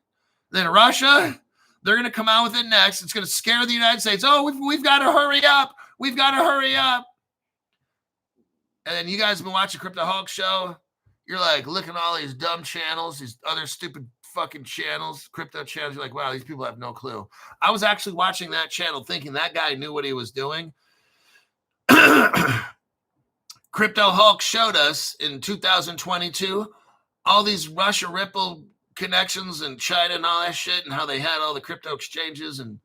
Then Russia, they're going to come out with it next. It's going to scare the United States. Oh, we've got to hurry up. We've got to hurry up. And then you guys have been watching Crypto Hulk show. You're like looking at all these dumb channels, these other stupid fucking channels, crypto channels. You're like, wow, these people have no clue. I was actually watching that channel thinking that guy knew what he was doing. Crypto Hulk showed us in 2022 all these Russia Ripple connections and China and all that shit and how they had all the crypto exchanges and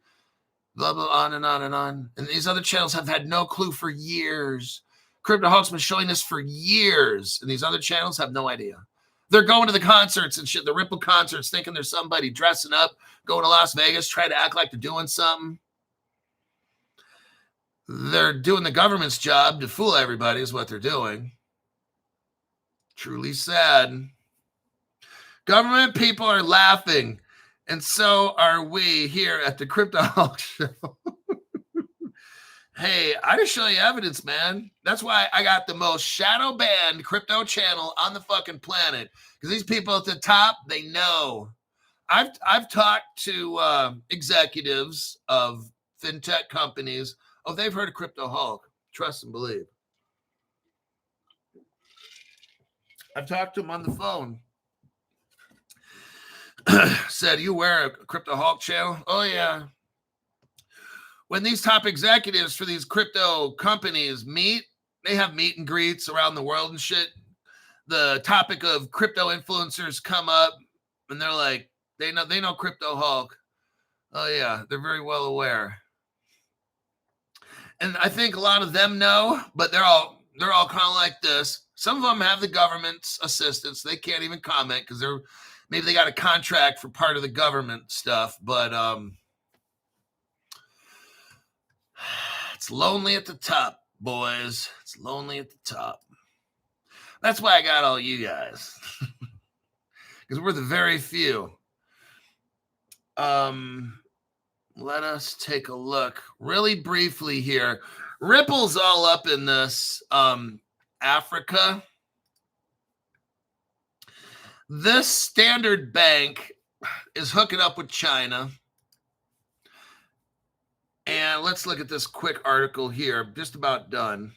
blah, blah, on and on and on. And these other channels have had no clue for years. Crypto Hulk's been showing this for years, and these other channels have no idea. They're going to the concerts and shit, the Ripple concerts, thinking there's somebody dressing up, going to Las Vegas, trying to act like they're doing something. They're doing the government's job to fool everybody is what they're doing. Truly sad. Government people are laughing, and so are we here at the Crypto Hulk show. Hey, I just show you evidence, man. That's why I got the most shadow banned crypto channel on the fucking planet. Because these people at the top, they know. I've talked to executives of fintech companies. Oh, they've heard of Crypto Hulk. Trust and believe. I've talked to them on the phone. Said, you wear a Crypto Hulk channel? Oh, yeah. When these top executives for these crypto companies meet, they have meet and greets around the world and shit. the topic of crypto influencers come up, and they're like, they know Crypto Hulk. Oh yeah, they're very well aware. And I think a lot of them know, but they're all kind of like this. Some of them have the government's assistance. They can't even comment because maybe they got a contract for part of the government stuff, but it's lonely at the top, boys. It's lonely at the top. That's why I got all you guys. Because we're the very few. Let us take a look really briefly here. Ripple's all up in this. Africa. This Standard Bank is hooking up with China. And let's look at this quick article here. Just about done.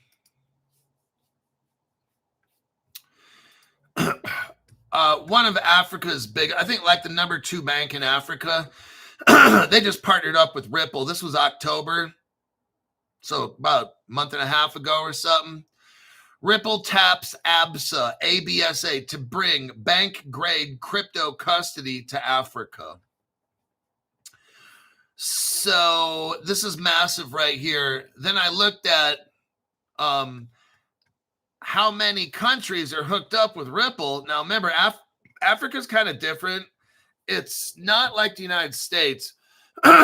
One of Africa's big, I think like the number 2 bank in Africa, they just partnered up with Ripple. This was October, so about a month and a half ago or something. Ripple taps ABSA to bring bank-grade crypto custody to Africa. So this is massive right here. Then I looked at how many countries are hooked up with Ripple. Now, remember, Africa's kind of different. It's not like the United States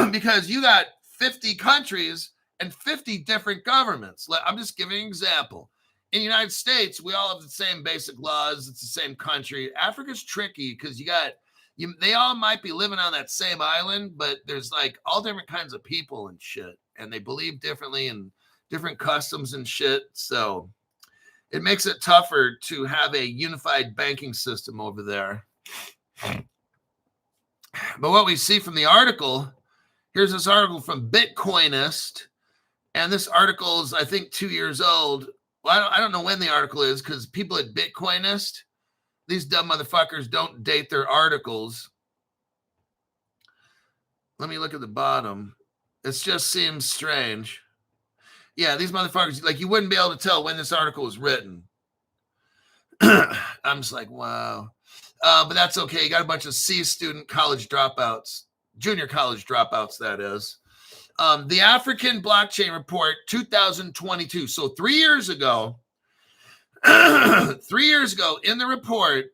because you got 50 countries and 50 different governments. I'm just giving an example. In the United States, we all have the same basic laws. It's the same country. Africa's tricky because they all might be living on that same island, but there's like all different kinds of people and shit, and they believe differently and different customs and shit. So it makes it tougher to have a unified banking system over there. But what we see from the article, here's this article from Bitcoinist, and this article is, I think, 2 years old. Well, I don't know when the article is because people at Bitcoinist, these dumb motherfuckers don't date their articles. Let me look at the bottom. It just seems strange. Yeah, these motherfuckers, like, you wouldn't be able to tell when this article was written. I'm just like, wow. But that's okay. You got a bunch of C student college dropouts, junior college dropouts, that is. The African Blockchain Report 2022. So 3 years ago, 3 years ago in the report,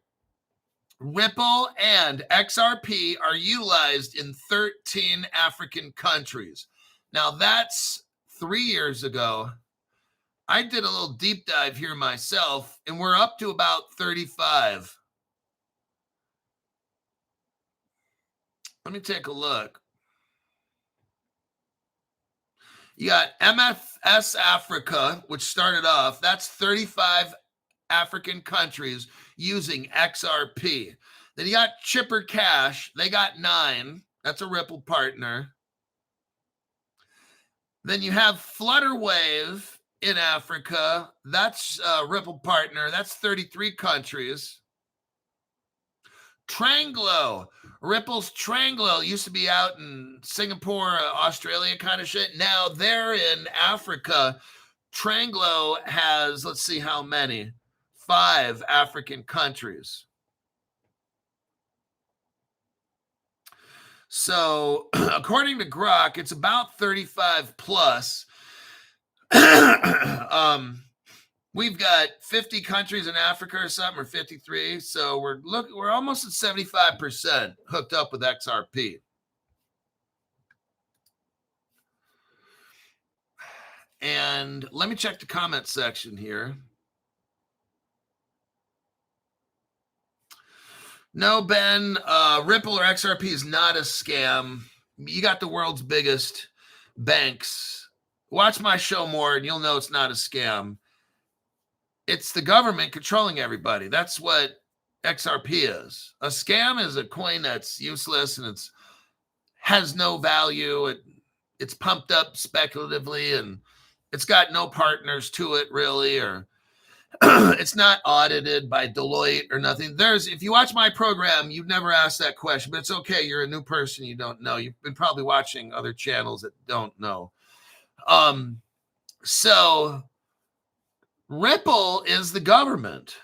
Ripple and XRP are utilized in 13 African countries. Now that's 3 years ago. I did a little deep dive here myself, and we're up to about 35. Let me take a look. You got MFS Africa, which started off, that's 35 African countries using XRP. Then you got Chipper Cash, they got 9. That's a Ripple partner. Then you have Flutterwave in Africa. That's a Ripple partner. That's 33 countries. Tranglo. Ripple's Tranglo used to be out in Singapore, Australia kind of shit. Now they're in Africa. Tranglo has, let's see how many. 5 African countries. So according to Grok, it's about 35 plus. We've got 50 countries in Africa or something, or 53. So we're almost at 75% hooked up with XRP. And let me check the comment section here. No, Ben, Ripple or XRP is not a scam. You got the world's biggest banks. Watch my show more and you'll know it's not a scam. It's the government controlling everybody. That's what XRP is. A scam is a coin that's useless and has no value. It's pumped up speculatively and it's got no partners to it really, or it's not audited by Deloitte or nothing. If you watch my program, you've never asked that question, but it's okay. You're a new person. You don't know. You've been probably watching other channels that don't know. So Ripple is the government.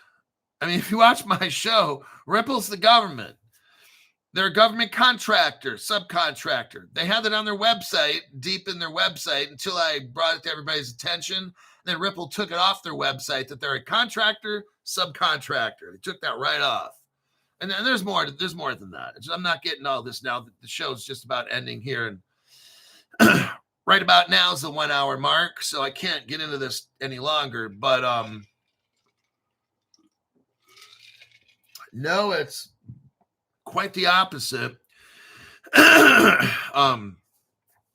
I mean, if you watch my show, Ripple's the government. They're a government contractor, subcontractor. They had it on their website, deep in their website, until I brought it to everybody's attention. Then Ripple took it off their website that they're a contractor, subcontractor. They took that right off. And then there's more than that. I'm not getting all this now. The show's just about ending here. And right about now is the 1 hour mark. So I can't get into this any longer. But no, it's quite the opposite.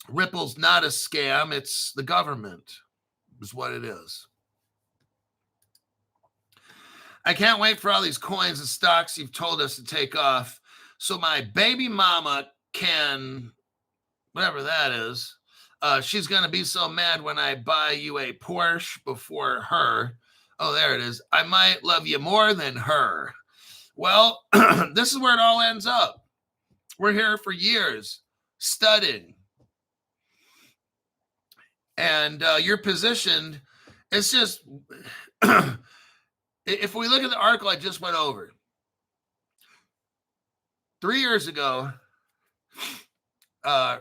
Ripple's not a scam. It's the government is what it is. I can't wait for all these coins and stocks you've told us to take off so my baby mama can, whatever that is, she's going to be so mad when I buy you a Porsche before her. Oh, there it is. I might love you more than her. Well, this is where it all ends up. We're here for years studying. And you're positioned. It's just, if we look at the article I just went over, 3 years ago,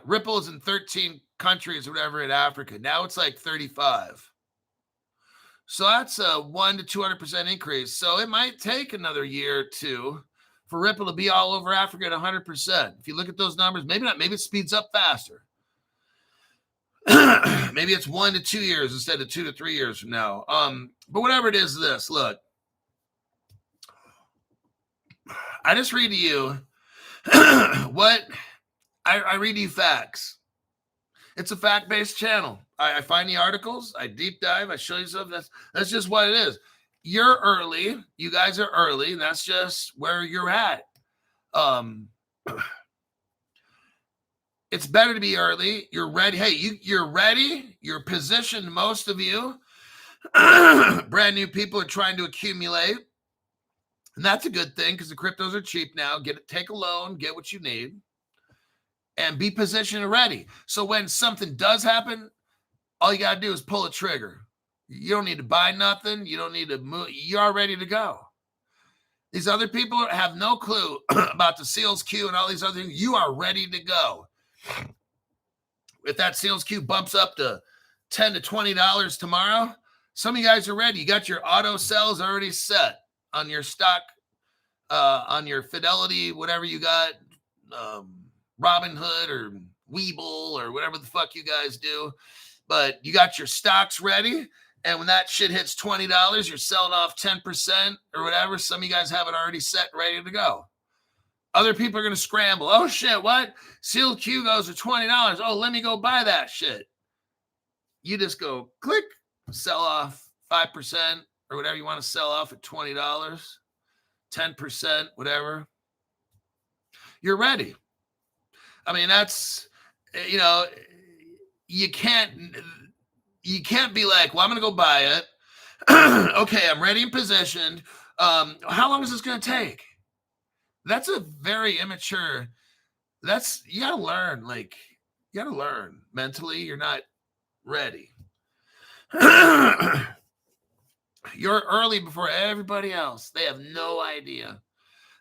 Ripple is in 13 countries or whatever in Africa. Now it's like 35. So that's a 1 to 200% increase. So it might take another year or two for Ripple to be all over Africa at 100%. If you look at those numbers, maybe not. Maybe it speeds up faster. Maybe it's 1 to 2 years instead of 2 to 3 years from now. But whatever it is, this, look. I just read to you what I read you facts. It's a fact-based channel. I find the articles, I deep dive, I show you stuff. That's just what it is. You're early. You guys are early, and that's just where you're at. It's better to be early. You're ready. Hey, you're ready. You're positioned, most of you. Brand new people are trying to accumulate. And that's a good thing because the cryptos are cheap now. Take a loan, get what you need, and be positioned and ready. So when something does happen, all you got to do is pull a trigger. You don't need to buy nothing. You don't need to move. You are ready to go. These other people have no clue about the Seals Q and all these other things. You are ready to go. If that Seals Q bumps up to $10 to $20 tomorrow, some of you guys are ready. You got your auto sells already set on your stock, on your Fidelity, whatever you got, Robinhood or Webull or whatever the fuck you guys do. But you got your stocks ready. And when that shit hits $20, you're selling off 10% or whatever. Some of you guys have it already set, ready to go. Other people are going to scramble. Oh, shit, what? Seal Q goes to $20. Oh, let me go buy that shit. You just go click, sell off 5% or whatever you want to sell off at $20, 10%, whatever. You're ready. I mean, that's, you know, you can't be like, well, I'm going to go buy it. Okay, I'm ready and positioned. How long is this going to take? That's a very immature. You got to learn. Like, you got to learn mentally. You're not ready. You're early before everybody else. They have no idea.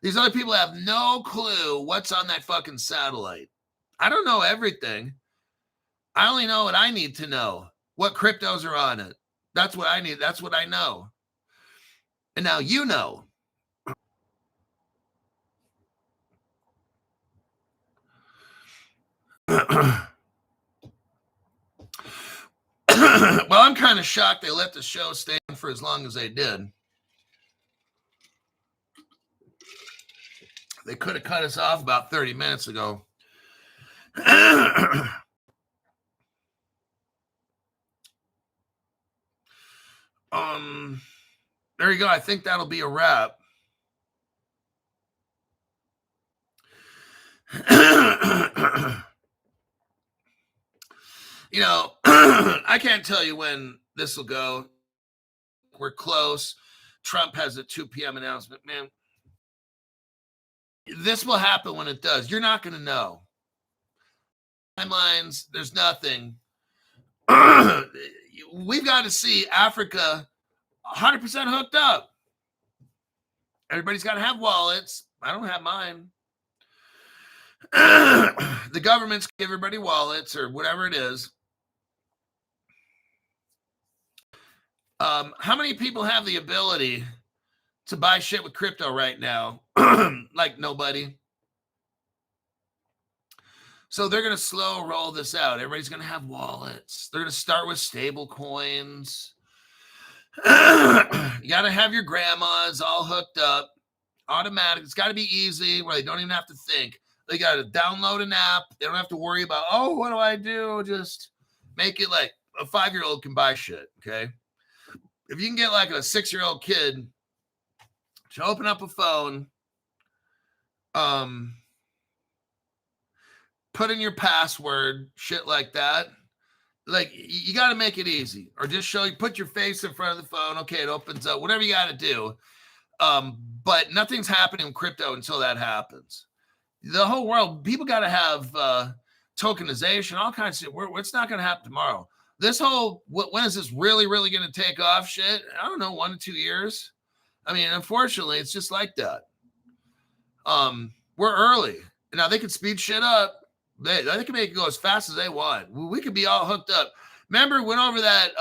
These other people have no clue what's on that fucking satellite. I don't know everything. I only know what I need to know. What cryptos are on it. That's what I need. That's what I know. And now you know. Well, I'm kind of shocked they let the show stay on for as long as they did. They could have cut us off about 30 minutes ago. There you go. I think that'll be a wrap. You know, I can't tell you when this will go. We're close. Trump has a 2 p.m. announcement. Man, this will happen when it does. You're not going to know. Timelines, there's nothing. We've got to see Africa 100% hooked up. Everybody's got to have wallets. I don't have mine. The governments give everybody wallets or whatever it is. How many people have the ability to buy shit with crypto right now? Like nobody. So they're going to slow roll this out. Everybody's going to have wallets. They're going to start with stable coins. You got to have your grandmas all hooked up. Automatic. It's got to be easy where they don't even have to think. They got to download an app. They don't have to worry about, oh, what do I do? Just make it like a 5-year-old can buy shit, okay? If you can get like a 6-year-old kid to open up a phone, put in your password, shit like that, like you got to make it easy. Or just put your face in front of the phone. Okay, it opens up. Whatever you got to do. But nothing's happening in crypto until that happens. The whole world, people got to have tokenization, all kinds of shit. It's not going to happen tomorrow. This whole, when is this really, really going to take off shit? I don't know, 1 to 2 years. I mean, unfortunately, it's just like that. We're early. Now, they can speed shit up. They can make it go as fast as they want. We could be all hooked up. Remember, we went over that,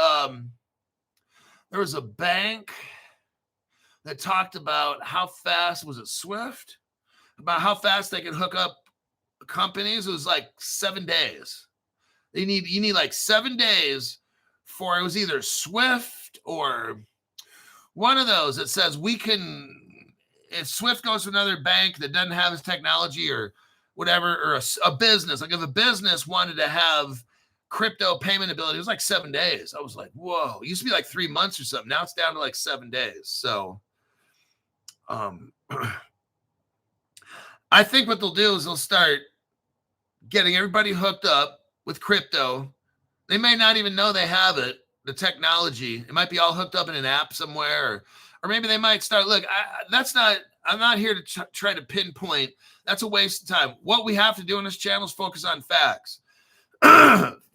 there was a bank that talked about how fast, was it Swift? About how fast they could hook up companies. It was like 7 days. You need like 7 days for, it was either Swift or one of those that says we can, if Swift goes to another bank that doesn't have this technology or whatever, or a business, like if a business wanted to have crypto payment ability, it was like 7 days. I was like, whoa, it used to be like 3 months or something. Now it's down to like 7 days. So, I think what they'll do is they'll start getting everybody hooked up with crypto. They may not even know they have it, the technology. It might be all hooked up in an app somewhere, or maybe they might start, look, I'm not here to try to pinpoint. That's a waste of time. What we have to do on this channel is focus on facts.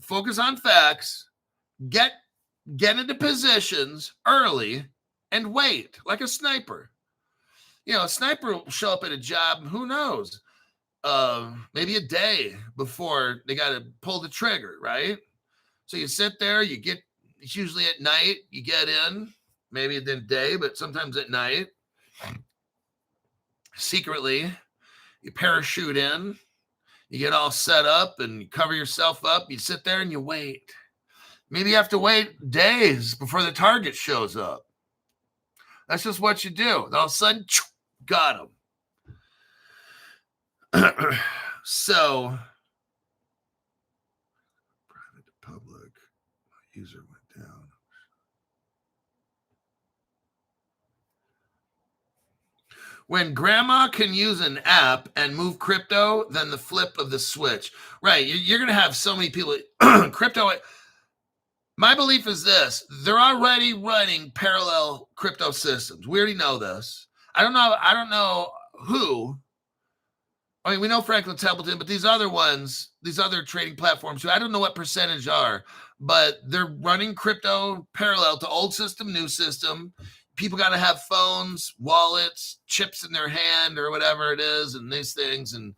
Focus on facts, get into positions early and wait like a sniper. You know, a sniper will show up at a job, who knows, maybe a day before they got to pull the trigger, right? So you sit there, it's usually at night, you get in, maybe the day, but sometimes at night. Secretly, you parachute in, you get all set up and you cover yourself up, you sit there and you wait. Maybe you have to wait days before the target shows up. That's just what you do. All of a sudden, got him. So, private to public, user went down. When grandma can use an app and move crypto, then the flip of the switch. Right, you're going to have so many people. Crypto, my belief is this. They're already running parallel crypto systems. We already know this. I don't know who. I mean, we know Franklin Templeton, but these other ones, these other trading platforms, I don't know what percentage are, but they're running crypto parallel to old system, new system. People got to have phones, wallets, chips in their hand or whatever it is, and these things. And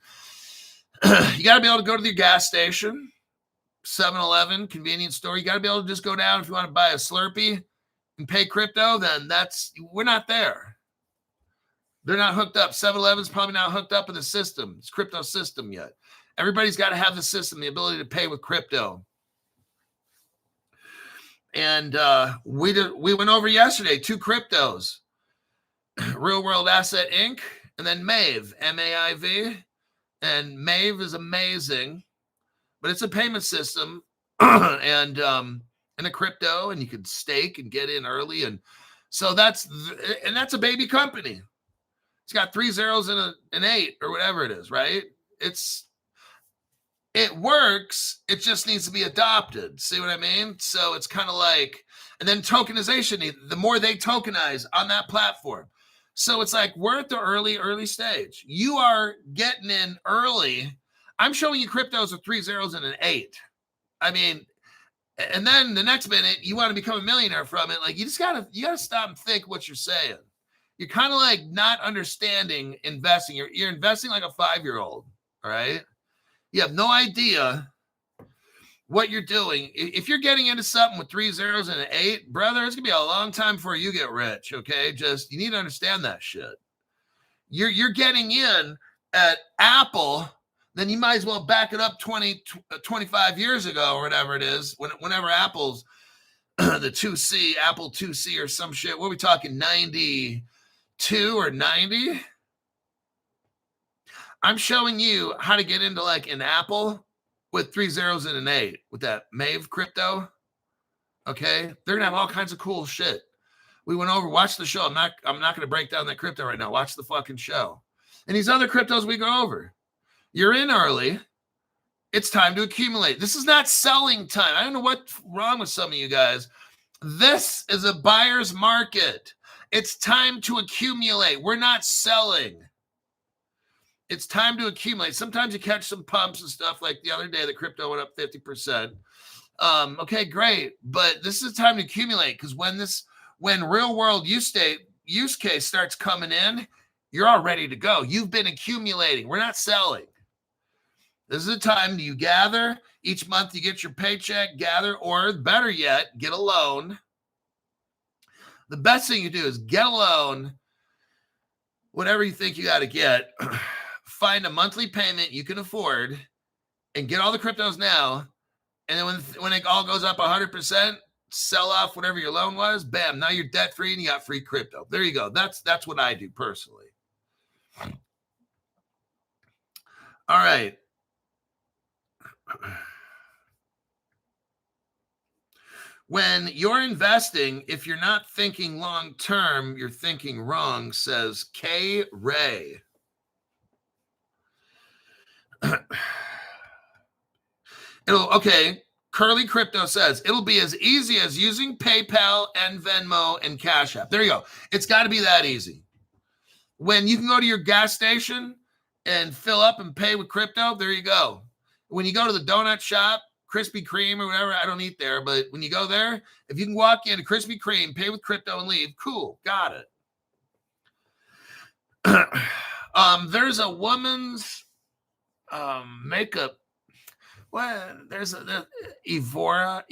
you got to be able to go to your gas station, 7-Eleven, convenience store. You got to be able to just go down if you want to buy a Slurpee and pay crypto, then we're not there. They're not hooked up. 7-Eleven's probably not hooked up with the system. It's crypto system yet. Everybody's got to have the system, the ability to pay with crypto. And we went over yesterday 2 cryptos, Real World Asset Inc. and then Mave, MAIV. And Mave is amazing, but it's a payment system and a crypto, and you can stake and get in early. And so that's a baby company. It's got 3 zeros and an 8 or whatever it is, right? It works. It just needs to be adopted. See what I mean? So it's kind of like, and then tokenization, the more they tokenize on that platform. So it's like, we're at the early stage. You are getting in early. I'm showing you cryptos with 3 zeros and an 8. I mean, and then the next minute you want to become a millionaire from it. Like, you gotta stop and think what you're saying. you're kind of like not understanding investing. You're investing like a 5-year-old. All right. You have no idea what you're doing. If you're getting into something with 3 zeros and an 8, brother, it's gonna be a long time before you get rich. Okay. Just, you need to understand that shit. You're getting in at Apple, then you might as well back it up 25 years ago or whatever it is. Whenever Apple's the 2C, Apple 2C or some shit. What are we talking, 92 or 90? I'm showing you how to get into like an Apple with 3 zeros and an 8 with that Mave crypto. Okay. They're going to have all kinds of cool shit. We went over, watch the show. I'm not going to break down that crypto right now. Watch the fucking show. And these other cryptos we go over. You're in early. It's time to accumulate. This is not selling time. I don't know what's wrong with some of you guys. This is a buyer's market. It's time to accumulate. We're not selling. It's time to accumulate. Sometimes you catch some pumps and stuff, like the other day the crypto went up 50%. Okay, great. But this is time to accumulate, because when real world use case starts coming in, you're all ready to go. You've been accumulating. We're not selling. This is the time you gather. Each month you get your paycheck, gather, or better yet, get a loan. The best thing you do is get a loan, whatever you think you got to get. Find a monthly payment you can afford and get all the cryptos now. And then when it all goes up 100%, sell off whatever your loan was. Bam, now you're debt free and you got free crypto. There you go. That's what I do personally. All right. When you're investing, if you're not thinking long term, you're thinking wrong, says K. Ray. Okay, Curly Crypto says it'll be as easy as using PayPal and Venmo and Cash App. There you go. It's got to be that easy. When you can go to your gas station and fill up and pay with crypto, there you go. When you go to the donut shop, Krispy Kreme or whatever, I don't eat there, but when you go there, if you can walk in to Krispy Kreme, pay with crypto and leave, cool, got it. There's a woman's makeup. Well, there's a Ephora,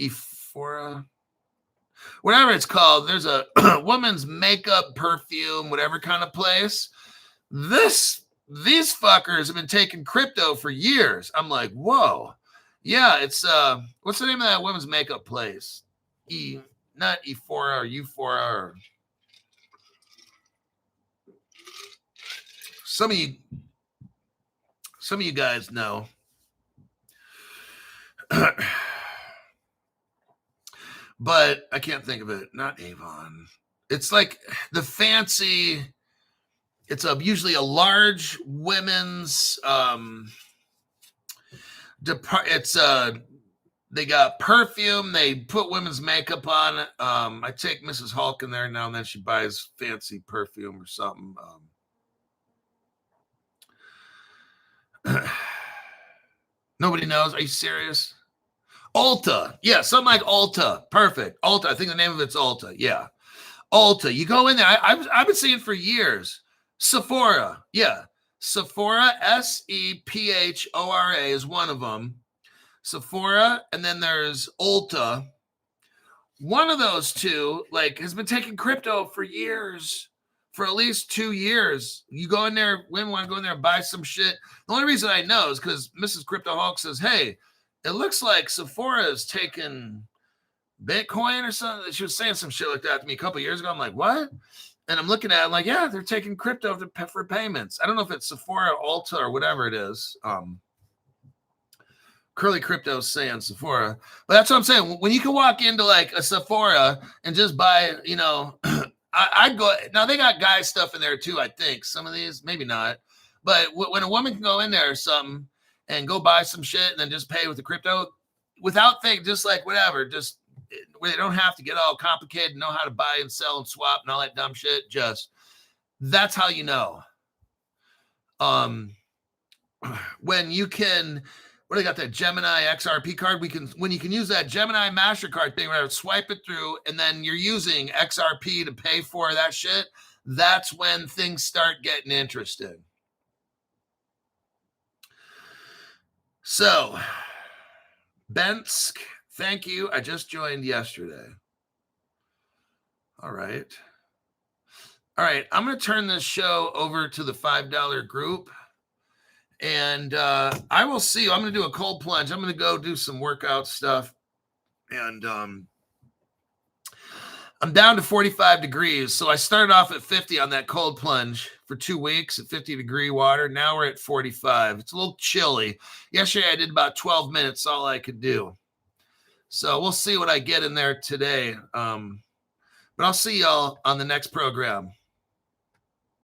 whatever it's called. There's a woman's makeup, perfume, whatever kind of place. These fuckers have been taking crypto for years. I'm like, whoa. Yeah, it's what's the name of that women's makeup place? Not Ephora or Euphoria or some of you guys know. But I can't think of it. Not Avon. It's like the fancy. It's usually a large women's. They got perfume. They put women's makeup on it. I take Mrs. Hulk in there now and then. She buys fancy perfume or something. Nobody knows. Are you serious? Ulta. Yeah, something like Ulta. Perfect. Ulta. I think the name of it's Ulta. Yeah. Ulta. You go in there. I've been seeing it for years. Sephora. Yeah. Sephora, Sephora is one of them. Sephora, and then there's Ulta. One of those two, has been taking crypto for years, for at least 2 years. You go in there, women want to go in there and buy some shit. The only reason I know is because Mrs. Crypto Hulk says, hey, it looks like Sephora is taking Bitcoin or something. She was saying some shit like that to me a couple of years ago. I'm like, what? And I'm looking at it, I'm like, yeah, they're taking crypto for payments. I don't know if it's Sephora, Ulta, or whatever it is. Curly Crypto saying Sephora. But that's what I'm saying. When you can walk into a Sephora and just buy, I'd go. Now, they got guy stuff in there too, I think. Some of these, maybe not. But when a woman can go in there or something and go buy some shit and then just pay with the crypto without thinking, just whatever, just where they don't have to get all complicated and know how to buy and sell and swap and all that dumb shit. Just that's how you know. When you can, what, I got that Gemini XRP card. When you can use that Gemini MasterCard thing, where swipe it through, and then you're using XRP to pay for that shit. that's when things start getting interesting. So, Bensk, thank you. I just joined yesterday. All right. All right. I'm going to turn this show over to the $5 group. And I will see you. I'm going to do a cold plunge. I'm going to go do some workout stuff. And I'm down to 45 degrees. So I started off at 50 on that cold plunge for 2 weeks at 50-degree water. Now we're at 45. It's a little chilly. Yesterday I did about 12 minutes, all I could do. So we'll see what I get in there today. But I'll see y'all on the next program.